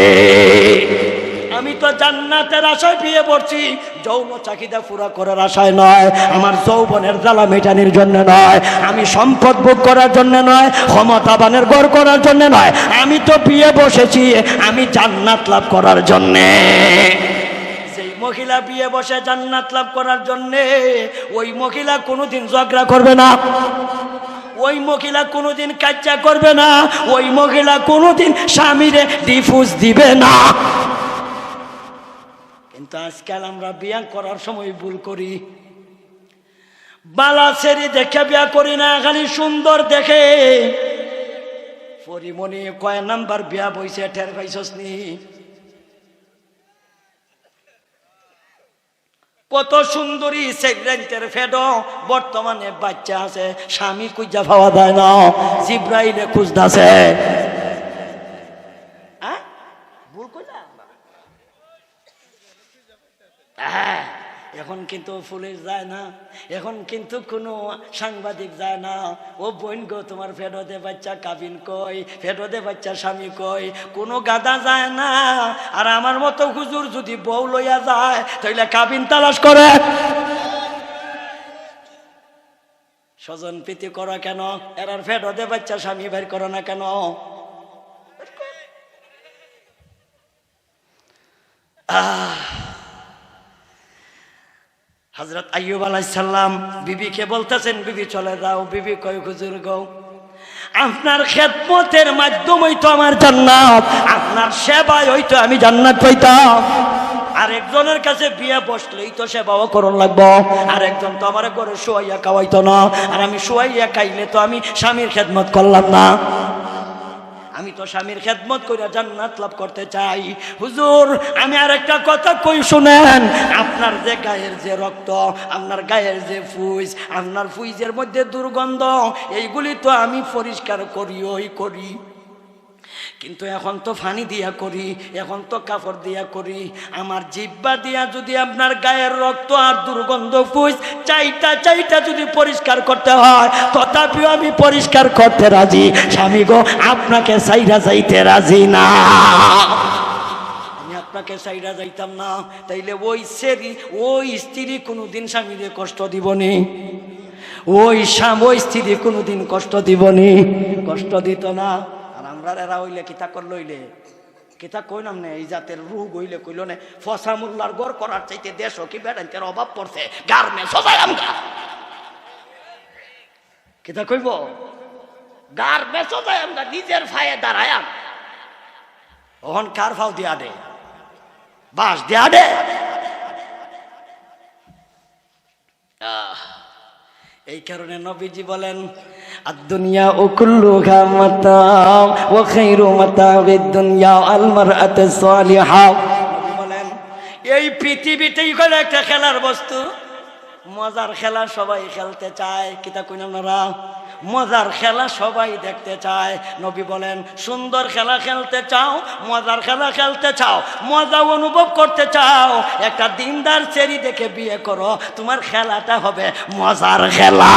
আমি তো জান্নাতের আশায় বিয়ে পড়ছি, যৌন চাহিদা পুরা করার আশায় নয়, আমার যৌবনের জ্বালা মেটানোর জন্য নয়, আমি সম্পদ ভোগ করার জন্য নয়, ক্ষমতাবানের গড় করার জন্য নয়, আমি তো বিয়ে বসেছি আমি জান্নাত লাভ করার জন্যে। যেই মহিলা বিয়ে বসে জান্নাত লাভ করার জন্যে, ওই মহিলা কোনোদিন ঝগড়া করবে না, ওই মহিলা কোনোদিন কাচ্চা করবে না, ওই মহিলা কোনোদিন স্বামীরে ডিভোর্স দিবে না। কিন্তু আজকাল আমরা বিয়ে করার সময় ভুল করি, বালা ছেড়ে দেখে বিয়া করি না, খালি সুন্দর দেখে। পরিমণি কয় নাম্বার বিয়া বইছে ঠের পাইছস নি? কত সুন্দরী সেগ্রেন্টের ফেডো, বর্তমানে বাচ্চা আছে, স্বামী খুঁজা পাওয়া যায় না, জিব্রাইলে খুঁজতাছে। ভুল কইলা? এখন কিন্তু পুলিশ যায় না, এখন কিন্তু কোনো সাংবাদিক যায় না। ও বোন গো, তোমার ফেরোদে বাচ্চা কাবিন কই, ফেরোদে বাচ্চা স্বামী কই, কোনো গাদা যায় না। আর আমার মতো হুজুর যদি বউ লইয়া যায় তাহলে কাবিন তালাশ করে। স্বজন প্রীতি করো কেন? এরার ফেরোদে বাচ্চা স্বামী বের করো না কেন? হযরত আইয়ুব আলাইহিস সালাম বিবিকে বলতেছেন, বিবি চলে যাও। বিবি কয়, হুজুর গো, আপনার খেদমতের মাধ্যমেই তো আমার জান্নাত, আপনার সেবায় হইতো আমি জান্নাত পাইতাম। আরেকজনের কাছে বিয়ে বসলেই তো সেবাও করণ লাগবো, আরেকজন তো আমার ঘরে শুয়াইয়া খাওয়াইতো না, আর আমি শুয়াইয়া খাইলে তো আমি স্বামীর খেদমত করলাম না। আমি তো স্বামীর খেদমত করে জান্নাত লাভ করতে চাই। হুজুর আমি আর একটা কথা কই শুনেন, আপনার যে গায়ের যে রক্ত, আপনার গায়ের যে ফুইজ, আপনার ফুইজের মধ্যে দুর্গন্ধ, এইগুলি তো আমি পরিষ্কার করি, কিন্তু এখন তো ফানি দিয়া করি, এখন তো কাপড় দিয়া করি। আমার জিহ্বা দিয়া যদি আপনার গায়ের রক্ত আর দুর্গন্ধ ফুইজ চাইটা যদি পরিষ্কার করতে হয়, তথাপিও আমি পরিষ্কার করতে রাজি। স্বামী গো, আপনাকে সাইরা যাইতে রাজি না, আমি আপনাকে সাইরা যাইতাম না। তাইলে ওই স্ত্রী কোনোদিন স্বামীরে কষ্ট দিবনি, ওই স্ত্রী কোনোদিন কষ্ট দিবনি, কষ্ট দিত না। আমরা এরা হইলে কিতা করল, হইলে কিতা কইলাম না, এই জাতের রোগ হইলে কইল না, ফসা মোল্লার গড় করার চাইতে দেশ কি বেড়াইতে অভাব পড়ছে, গার্মেন্টস সজাই আমরা কিতা কইব, গার্মেন্টস সজাই আমরা নিজের ফায়ে দাঁড়ায়াম। ওহন কার ফাও দিয়া দে, বাস দিয়া দে। এই কারণে নবীজি বলেন, আদ-দুনিয়া কুল্লুহা মাতাউ ওয়া খায়রু মাতাউদ দুনিয়া আল মারআতু সালিহা। নবী বলেন এই পৃথিবীতেই হলো একটা খেলার বস্তু, মজার খেলা সবাই খেলতে চায়। কিতা কইন আপনারা, মজার খেলা সবাই দেখতে চায়। নবী বলেন সুন্দর খেলা খেলতে চাও, মজার খেলা খেলতে চাও, মজা অনুভব করতে চাও, একটা দিনদার চেরি দেখে বিয়ে করো, তোমার খেলাটা হবে মজার খেলা।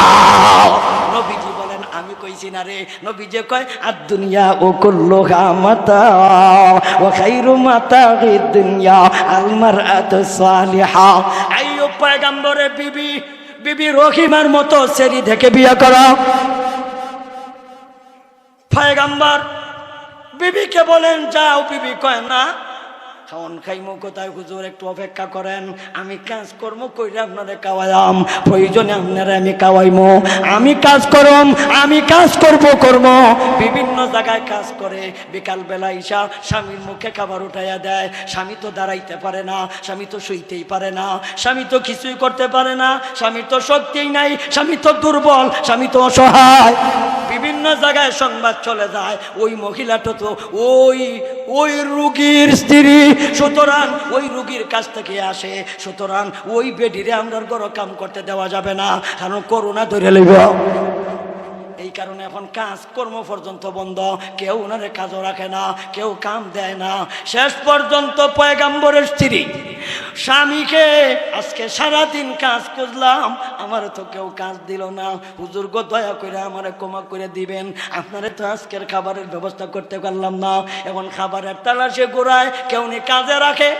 নবীজি বলেন আমি কইছি না রে, নবীজি কয় আদ-দুনিয়া কুল্লুহা মাতাউ ওয়া খায়রু মাতাউদ দুনিয়া আল মারআতু সালিহা। আইয়ুব পয়গম্বরের বিবি রহিমার মতো চেরি দেখে বিয়ে করো। পয়গম্বর বিবিকে বলেন যাও, বিবি কয় না, খাওন খাইমো কোথায় হুজুর, একটু অপেক্ষা করেন, আমি কাজ কর্ম কইরা আপনারে খাওয়াইলাম, প্রয়োজনে আপনারা আমি খাওয়াইমো, আমি কাজ করম, আমি কাজ করব। বিভিন্ন জায়গায় কাজ করে, বিকাল বেলা ইসা স্বামীর মুখে খাবার উঠাইয়া দেয়। স্বামী তো দাঁড়াইতে পারে না, স্বামী তো শুইতেই পারে না, স্বামী তো কিছুই করতে পারে না, স্বামীর তো শক্তিই নাই, স্বামী তো দুর্বল, স্বামী তো অসহায়। বিভিন্ন জায়গায় সংবাদ চলে যায় ওই মহিলাটা তো ওই রোগীর স্ত্রী, সুতরাং ওই রোগীর কাছ থেকে আসে, সুতরাং ওই বেডিরে আমরা গরো কাম করতে দেওয়া যাবে না, কারণ করোনা ধরে লইব। এই কারণে এখন কাজ কর্ম পর্যন্ত বন্ধ, কেউ ওনারে কাজও রাখে না, কেউ কাম দেয় না। শেষ পর্যন্ত পয়গম্বরের স্ত্রী স্বামীকে আজকে সারাদিন কাজ করলাম, আমার তো কেউ কাজ দিল না, হুজুর গো দয়া করে আমারে ক্ষমা করে দিবেন, আপনারে তো আজকের খাবারের ব্যবস্থা করতে পারলাম না। এখন খাবারের তালাশে ঘোরায়, কেউ নি কাজে রাখে।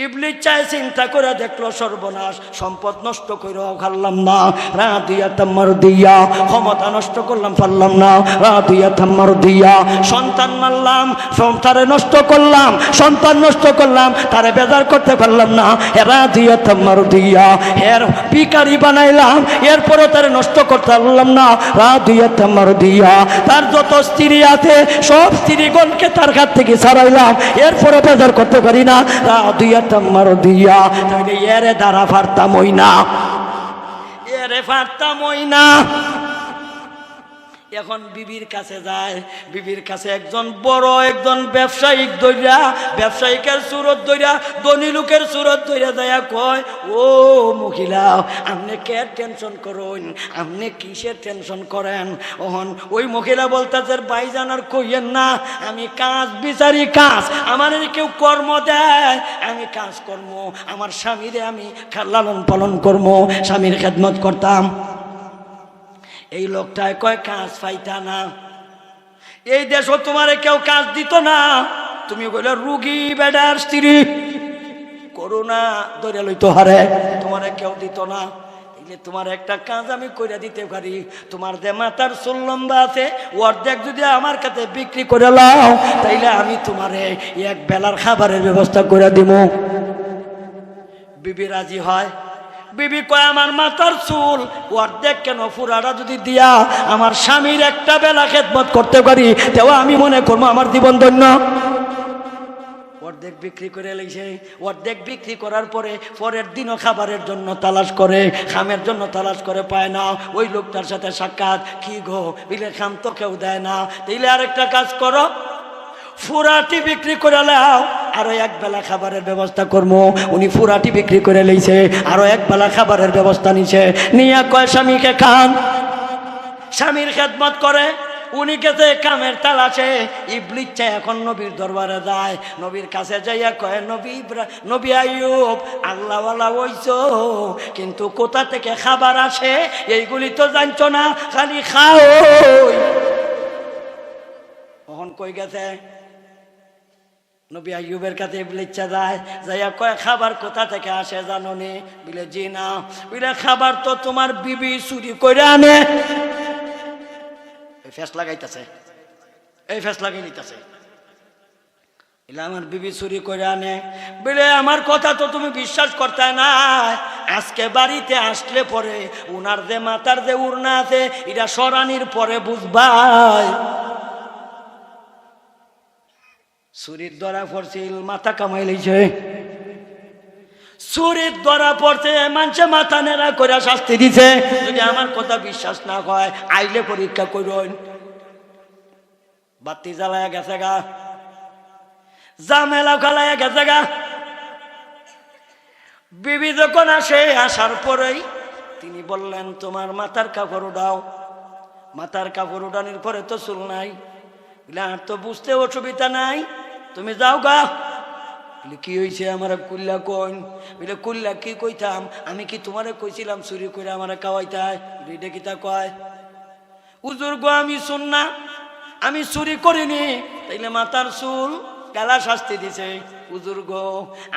ইবলিস চায়, চিন্তা করে দেখলো সর্বনাশ, সম্পদ নষ্ট করে খাল্লাম না, রাদিয়া তামার দিয়া ক্ষমতা নষ্ট করলাম পারলাম না, রাদিয়া তামার দিয়া সন্তান মারলাম, সংসারে নষ্ট করলাম, সন্তান নষ্ট করলাম, তারে বেজার করতে পারলাম না, রাদিয়া তামার দিয়া এর ভিখারি বানাইলাম, এরপরে তারে নষ্ট করতে পারলাম না, রাদিয়া তামার দিয়া তার যত স্ত্রী আছে সব স্ত্রীগণকে তার হাত থেকে ছাড়াইলাম, এরপরে বেজার করতে পারি না, রাদিয়া তামার দিয়া। তাহলে এরে দ্বারা পারতাম হই না, এরে পারতাম হই না। এখন বিবির কাছে যায়, বিবির কাছে একজন বড় একজন ব্যবসায়িক দইরা, ব্যবসায়িকের সুরত দইরা, ধনী লোকের সুরত দইরা যায়, কয় ও মহিলা আপনি কে টেনশন করুন, আপনি কিসের টেনশন করেন। ওহন ওই মহিলা বলতেছে ভাইজান আর কইয়েন না, আমি কাজ বিচারি, কাজ আমার কেউ কর্ম দেয়, আমি কাজ কর্ম, আমার স্বামীরে আমি লালন পালন কর্ম, স্বামীর খেদমত করতাম। এই লোকটায় কয় কাজ পাইতা না, এই দেশও তোমারে কেউ কাজ দিত না, তুমি কইলে রুগী বেডার স্ত্রী, করোনা ধরে লইতো হারে, তোমারে কেউ দিত না। তোমার একটা কাজ আমি কইরা দিতে পারি, তোমার যে মাথার চুল লম্বা আছে অর্ধেক যদি আমার কাছে বিক্রি করে লাও, তাইলে আমি তোমারে এক বেলার খাবারের ব্যবস্থা করে দিব। বিবি রাজি হয়। বিবি কয় আমার মাথার চুল অর্ধেক কেন, পুরাটা যদি দিয়া আমার স্বামীর একটা বেলা খেদমত করতে পারি, তেও আমি মনে করবো আমার জীবন ধন্য। অর্ধেক বিক্রি করে লাইছে। অর্ধেক বিক্রি করার পরে পরের দিনও খাবারের জন্য তালাশ করে, খামের জন্য তালাশ করে, পায় না। ওই লোকটার সাথে সাক্ষাৎ, কি গো বিলে খাম তো কেউ দেয় না, তাইলে আরেকটা কাজ করো, ফুরাটি বিক্রি করে লাও, আরো এক বেলা খাবারের ব্যবস্থা করবো। উনি ফুরাটি বিক্রি করে লইছে, আরো এক বেলা খাবারের ব্যবস্থা নিছে, নিয়ে কয় স্বামীকে খান। স্বামীর খেদমত করে, উনি গেছে কামের তালাশে। ইবলিস চায় এখন নবীর দরবারে যায়, নবীর কাছে যাইয়া কয়, নবী আইয়ুব আল্লাহওয়ালা হইছো, কিন্তু কোথা থেকে খাবার আসে এইগুলি তো জানছো না, খালি খাও। তখন কই গেছে, নবী আইয়ুবের কাছে ইবলিস যায়, যাইয়া কয় খাবার কোথা থেকে আসে জানো নি? বলে জি না। বলে খাবার তো তোমার বিবি চুরি করে আনে। ফেস লাগাইতেছে, এই ফেস লাগাই নিতেছে, আমার বিবি চুরি করে আনে। বলে আমার কথা তো তুমি বিশ্বাস করতে না, আজকে বাড়িতে আসলে পরে উনার যে মাথার যে উড়না আছে এটা সরানির পরে বুঝবাই। চুরির ধরা পড়ছিল, মাথা কামাই লইছে, চুরির ধরা পড়ছে, মানুষে মাথা নেড়া করে শাস্তি দিছে। যদি আমার কথা বিশ্বাস না হয় আইলে পরীক্ষা করুন। বাতি জ্বালায়া গেছে গা, জামেলা খালায়া গেছে গা। বিবি যখন আসে, আসার পরেই তিনি বললেন, তোমার মাথার কাপড় উঠাও। মাথার কাপড় উঠানোর পরে তো চুল নাই। বলে আর তো বুঝতে অসুবিধা নাই, তুমি যাও গা। বলে কি হয়েছে, আমার কুল্লা কইন? বলে কুল্লা কি কইতাম, আমি কি তোমারে কইছিলাম চুরি করে আমার খাওয়াইতাই? এটা কি তা কয়? হুজুর গো আমি শুন না, আমি চুরি করিনি। তাইলে মাথার চুল গালা শাস্তি দিছে। হুজুর গো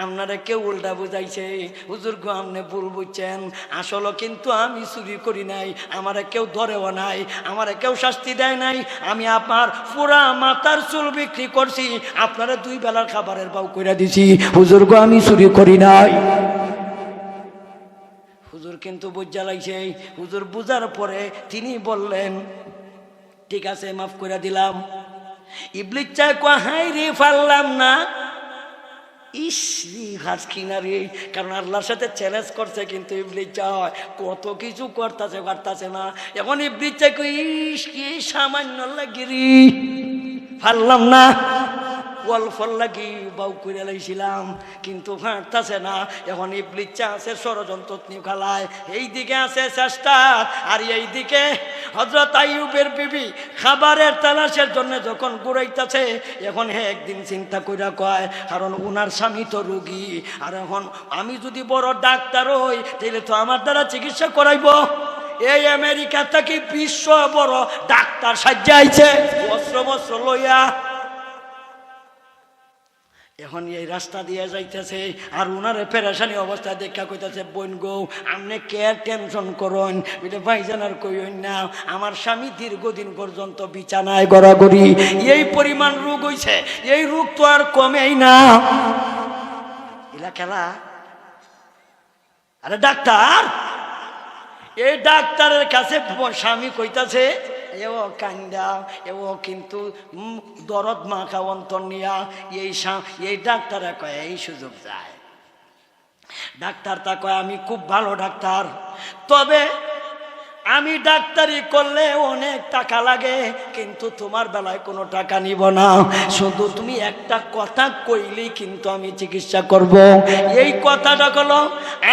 আপনারা কেউ উল্টা বুঝাইছে, হুজুর গো আপনি ভুল বুঝছেন, আসলে কিন্তু আমি চুরি করি নাই, আমারে কেউ ধরেও নাই, আমারে কেউ শাস্তি দেয় নাই। আমি আপনার পুরা মাথার চুল বিক্রি করছি, আপনারা 2 বেলার খাবারের বাউ করে দিছি। হুজুর গো আমি চুরি করি নাই। হুজুর কিন্তু বুঝা লাগছে। হুজুর বুঝার পরে তিনি বললেন, ঠিক আছে মাফ করে দিলাম। ইবলিস চায় কয়, হাই রে পারলাম না, ইস হাজ কিনারে, কারণ আল্লাহর সাথে চ্যালেঞ্জ করছে, কিন্তু ইবলিস চায় কত কিছু করতেছে না। এখন ইবলিস চায় কই, ইস কি সামান্য লাগিরি, পারলাম না, অল্প লাগি বাউ করে লাইছিলাম, কিন্তু ফাঁটতাছে না। এখন ইবলিস আছে ষড়যন্ত্র খেলায়, এইদিকে আছে চেষ্টা, আর এইদিকে হযরত আইয়ুবের বিবি খাবারের তালাশের জন্য যখন ঘুরাইতেছে, এখন হে একদিন চিন্তা কইরা কয়, কারণ উনার স্বামী তো রোগী, আর এখন আমি যদি বড় ডাক্তার হই তাহলে তো আমার দ্বারা চিকিৎসা করাইব। এই আমেরিকা থেকে বিশ্ব বড় ডাক্তার সাজ্জাইছে অস্ত্র লইয়া। এখন এই রাস্তা দিয়ে যাইতেছে, আর উনারে পেরেশানি অবস্থা দেখা কইতাছে, বোন গো আপনি কে টেনশন করুন? বলে ভাইজান আর কইন না, আমার স্বামী দীর্ঘদিন পর্যন্ত বিছানায় গড়াগড়ি, এই পরিমাণ রোগ হইছে, এই রোগ তো আর কমেই না। এলা খেলা, আরে ডাক্তার, এই ডাক্তারের কাছে স্বামী কইতাছে, এও কান্দা, এও কিন্তু দরদ মাখা অন্তর নিয়া। এই ডাক্তারে কয় এই সুযোগ যায়। ডাক্তার তা কয়, আমি খুব ভালো ডাক্তার, তবে আমি ডাক্তারি করলে অনেক টাকা লাগে, কিন্তু তোমার বেলায় কোনো টাকা নিব না, শুধু তুমি একটা কথা কইলেই কিন্তু আমি চিকিৎসা করব। এই কথাটা হলো,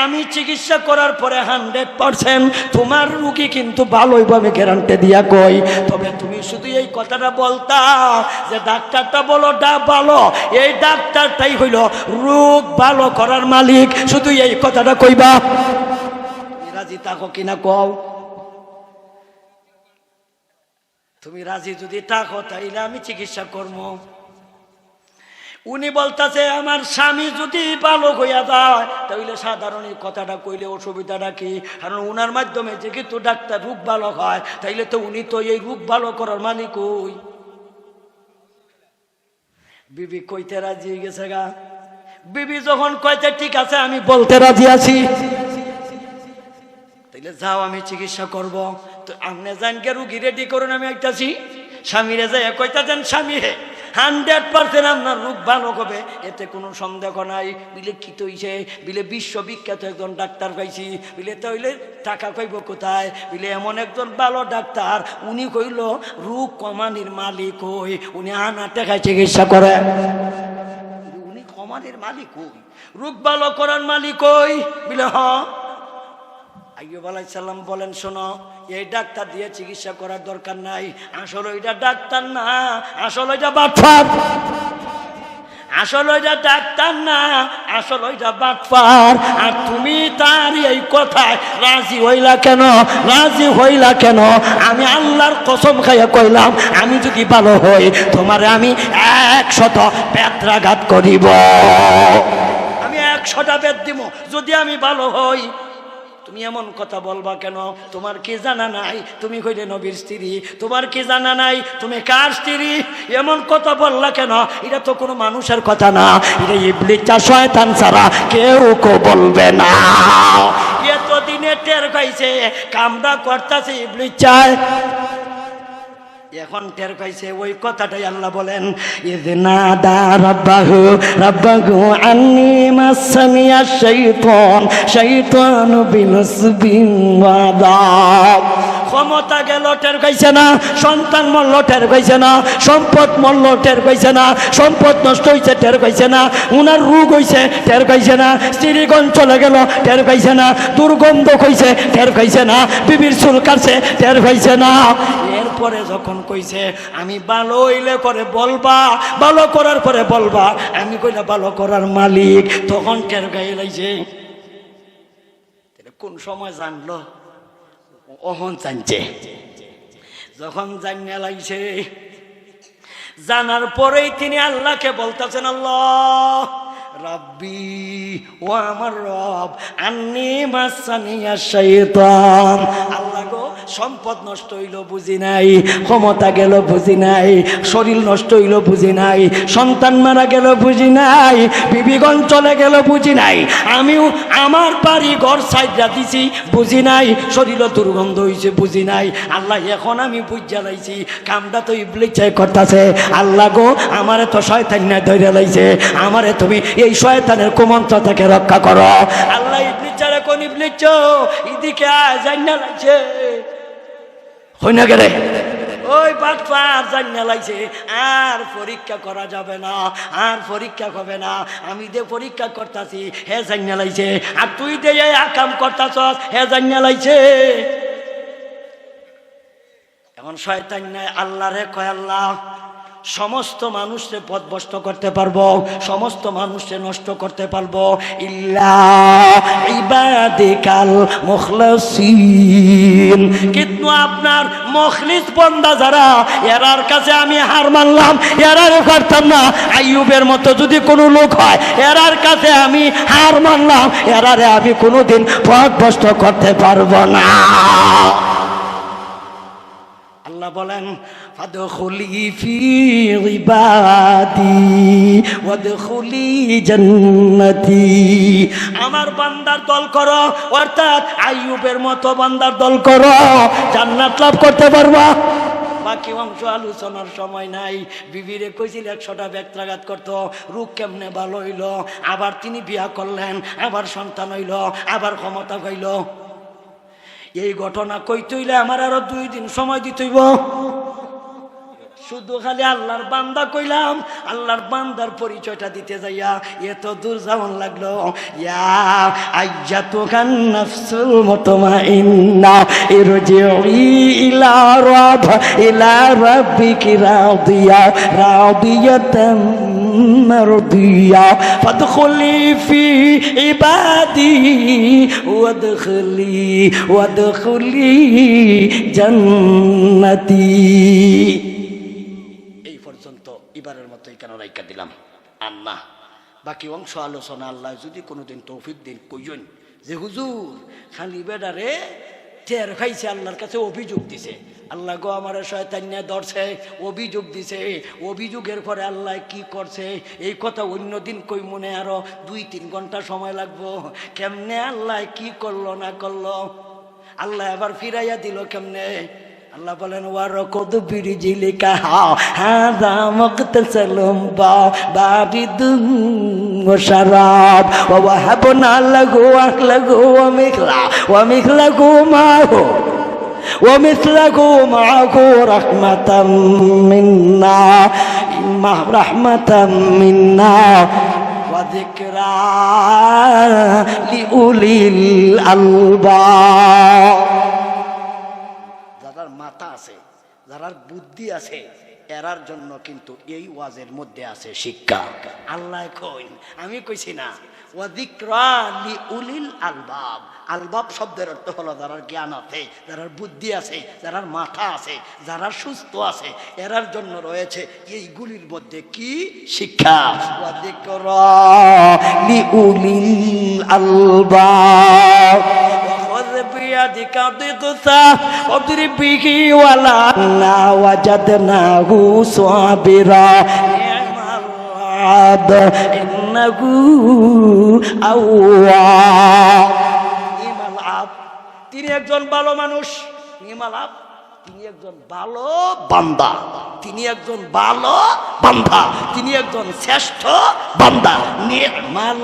আমি চিকিৎসা করার পরে 100% তোমার রোগী কিন্তু ভালো হইব, আমি গ্যারান্টি দিয়া কই। তবে তুমি শুধু এই কথাটা বলতা যে ডাক্তারটা বলো ভালো, এই ডাক্তারটাই হইল রোগ ভালো করার মালিক, শুধু এই কথাটা কইবা। রাজি থাকো কিনা কও? তুমি রাজি যদি থাকো তাইলে আমি চিকিৎসা করব। উনি বলতেছে, আমার স্বামী যদি ভালো হইয়া যায় তাইলে সাধারণ এই কথাটা কইলে অসুবিধাটা কি? কারণ উনার মাধ্যমে যে কিন্তু ডাক্তার রোগ ভালো হয়, তাইলে তো উনি তো এই রোগ ভালো করার মালিক হই। বিবি কইতে রাজি হয়ে গেছে গা। বিবি যখন কইতে ঠিক আছে আমি বলতে রাজি আছি, তাইলে যাও আমি চিকিৎসা করব। তো আপনি জানকে রুগী রেডি করুন, আমি আইতাছি। স্বামীরে যাই কইতাছেন, স্বামী হে 100% আপনার রোগ ভালো হবে, এতে কোনো সন্দেহ নাই। বিলে কি তৈছে বিলে বিশ্ববিখ্যাত একজন ডাক্তার পাইছি, বিলে তৈলে টাকা কইব কোথায়, বিলে এমন একজন ভালো ডাক্তার, উনি কইল রোগ কমানির মালিক হই, উনি আনা টাকায় চিকিৎসা করে। উনি কমানির মালিক হই, রোগ ভালো করার মালিক হই, বিলে হ। আইয়ুব আলাইহিস সালাম বলেন, শোনো, এই ডাক্তার দিয়ে চিকিৎসা করার দরকার নাই, আসলে এটা ডাক্তার না, আসলে এটা বাটফার, আসলে এটা ডাক্তার না, আসলে এটা বাটফার। আর তুমি তার এই কথায় রাজি হইলা কেন, রাজি হইলা কেন? আমি আল্লাহর কসম খাইয়া কইলাম, আমি যদি ভালো হই তোমারে আমি 100টা বেত্রাঘাত করিব, আমি 100টা বেত দিব যদি আমি ভালো হই। তুমি এমন কথা বলবা কেন? তোমার কি জানা নাই তুমি কইলে নবীর স্ত্রী? তোমার কি জানা নাই তুমি কার স্ত্রী? এমন কথা বললা কেন? এটা তো কোনো মানুষের কথা না, এটা ইবলিস শয়তান ছাড়া কেউ বলবে না। এতদিনে টের পাইছে কামড়া করতেছে ইবলিস চায়, এখন টের পাইছে ওই কথাটাই আল্লাহ বলেন, ইযনাদা রাব্বাহু রাব্বাহু আন্নী মাসানিয়াশ শাইতানু বিনসবিন ওয়া আযাব। ক্ষমতা গেল টের পাইছে না, সন্তান মরল টের পাইছে না, সম্পদ মরল টের পাইছে না, সম্পদ নষ্ট হইছে টের পাইছে না, উনার রোগ হইছে টের পাইছে না, স্ত্রীগণ চলে গেল টের পাইছে না, দুর্গন্ধ কইছে টের পাইছে না, বিবির চুল কাটছে টের পাইছে না। এরপরে যখন কইছে আমি ভালো হইলে পরে বলবা, ভালো করার পরে বলবা, আমি কইলা ভালো করার মালিক, তখন টের গায়ে লাইছে। কোন সময় জানলো? অহন জানছে। যখন জানিয়ে লাইছে, জানার পরেই তিনি আল্লাহকে বলতেছেন, আল্লাহ রাব্বি, ও আমার রব, আন্নী মাসানিয়াশ শাইতান। আল্লাহ গো, সম্পদ নষ্ট হইল বুঝি নাই, ক্ষমতা গেল বুঝি নাই, শরীর নষ্ট হইল বুঝি নাই, সন্তান মারা গেল বুঝি নাই, বিবিগণ চলে গেল বুঝি নাই, আমিও আমার বাড়ি ঘর সাইডা দিছি বুঝি নাই, শরীরও দুর্গন্ধ হইছে বুঝি নাই। আল্লাহ এখন আমি বুঝা লাইছি কামটা তো ইবলিস করতেছে। আল্লাহ গো, আমারে তো শয়তান না ধরে লাইছে, আমারে তুমি এই শয়তানের কুমন্ত্র থেকে রক্ষা করো। আল্লাহ ইবলিস ছাড়া কোন ইবলিস এদিকে জান্না লাগছে হই না গেলে ওই বাটপার জান্না লাগছে, আর পরীক্ষা করা যাবে না, আর পরীক্ষা হবে না। আমি যে পরীক্ষা করতেছি হে জান্না লাগছে, আর তুই যে আকাম করতেছ হে জান্না লাগছে। এখন শয়তান নাই আল্লাহ রে কয়, আল্লাহ সমস্ত মানুষকে পথভ্রষ্ট করতে পারবো, সমস্ত মানুষকে নষ্ট করতে পারবো, ইল্লা ইবাদিকাল মুখলাসিন, কিন্তু আপনার মুখলিস বান্দা যারা, এরার কাছে আমি হার মানলাম, এরারে পারতাম না। আইয়ুবের মতো যদি কোনো লোক হয়, এরার কাছে আমি হার মানলাম, এরারে আমি কোনোদিন পথভ্রষ্ট করতে পারবো না। আল্লাহ বলেন, ফাদখুলি ফি ইবাদি ওয়াদখুলি জান্নাতি, আমার বান্দার দল করো, অর্থাৎ আইয়ুবের মতো বান্দার দল করো, জান্নাত লাভ করতে পারবা। বাকি অংশ আলোচনার সময় নাই। বিবিরে কইছিল 100টা বেত্রাঘাত করতো, রোগ কেমনে ভালো হইল, আবার তিনি বিয়া করলেন, আবার সন্তান হইল, আবার ক্ষমতা হইল। এই ঘটনা কইতে হইলে আমার আরো 2 দিন সময় দিতে হইব। শুধু খালি আল্লাহর বান্দা কইলাম, আল্লাহর বান্দার পরিচয়টা দিতে যাইয়া এত দূর যাওয়ান লাগলো। ইয়া আইয়াতুহান নাফসুল মুতমাইন্না ইরজিই ইলা রাব্বিকি রাদিয়াতাম মারদিয়া ফাদখুলি ফি ইবাদি ওয়াদখুলি জান্নাতি। এবারের মতো কেন রাইখা দিলাম আর না, বাকি অংশ আলোচনা আল্লাহ যদি কোনোদিন তৌফিক দিন কইজন যে হুজুর খালি বেডারে টের খাইছে, আল্লাহর কাছে অভিযোগ দিছে, আল্লাহ গো আমার শয়তান নিয়ে ধরছে, অভিযোগ দিছে। অভিযোগের পরে আল্লাহ কি করছে এই কথা অন্যদিন কই, মনে আরো 2-3 ঘন্টা সময় লাগবো। কেমনে আল্লাহ কি করলো না করলো, আল্লাহ আবার ফিরাইয়া দিল কেমনে, আল্লাহ বলেন ওয়ারকুদ বিরিজিলিকা হাযা মুগতাসালুম বারিদুন ওয়া শারাব ওয়া ওয়াহাবনা লাহু আহলাহু ওয়া মিথলাহু মা'হু রাহমাতাম মিন্না ওয়া যিকরা লিউলিল আলবাব। যারা মাথা আছে, যারা বুদ্ধি আছে, এরার জন্য কিন্তু এই ওয়াজের মধ্যে আছে শিক্ষা। আল্লাহ কইন, আমি কইছি না। ওয়া যিকরা লিউলিল আলবাব। আলবাব শব্দের অর্থ হলো যারা জ্ঞান আছে, যারা বুদ্ধি আছে, যারা মাথা আছে, যারা সুস্থ আছে, এরার জন্য রয়েছে এইগুলির মধ্যে কি শিক্ষা। ওয়া যিকরা লিউলিল আলবাব। بيدك ضغثا واضرب به ولا وجدناه صابرا نعم العبد إنه أواب। নিমাল আব, তিনি একজন ভালো মানুষ। নিমাল আব, তিনি একজন ভালো বান্দা। তিনি একজন ভালো বান্দা, তিনি একজন শ্রেষ্ঠ বান্দা। নিমাল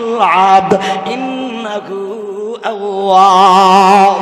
আবদ ইন্নাহু আওয়াব।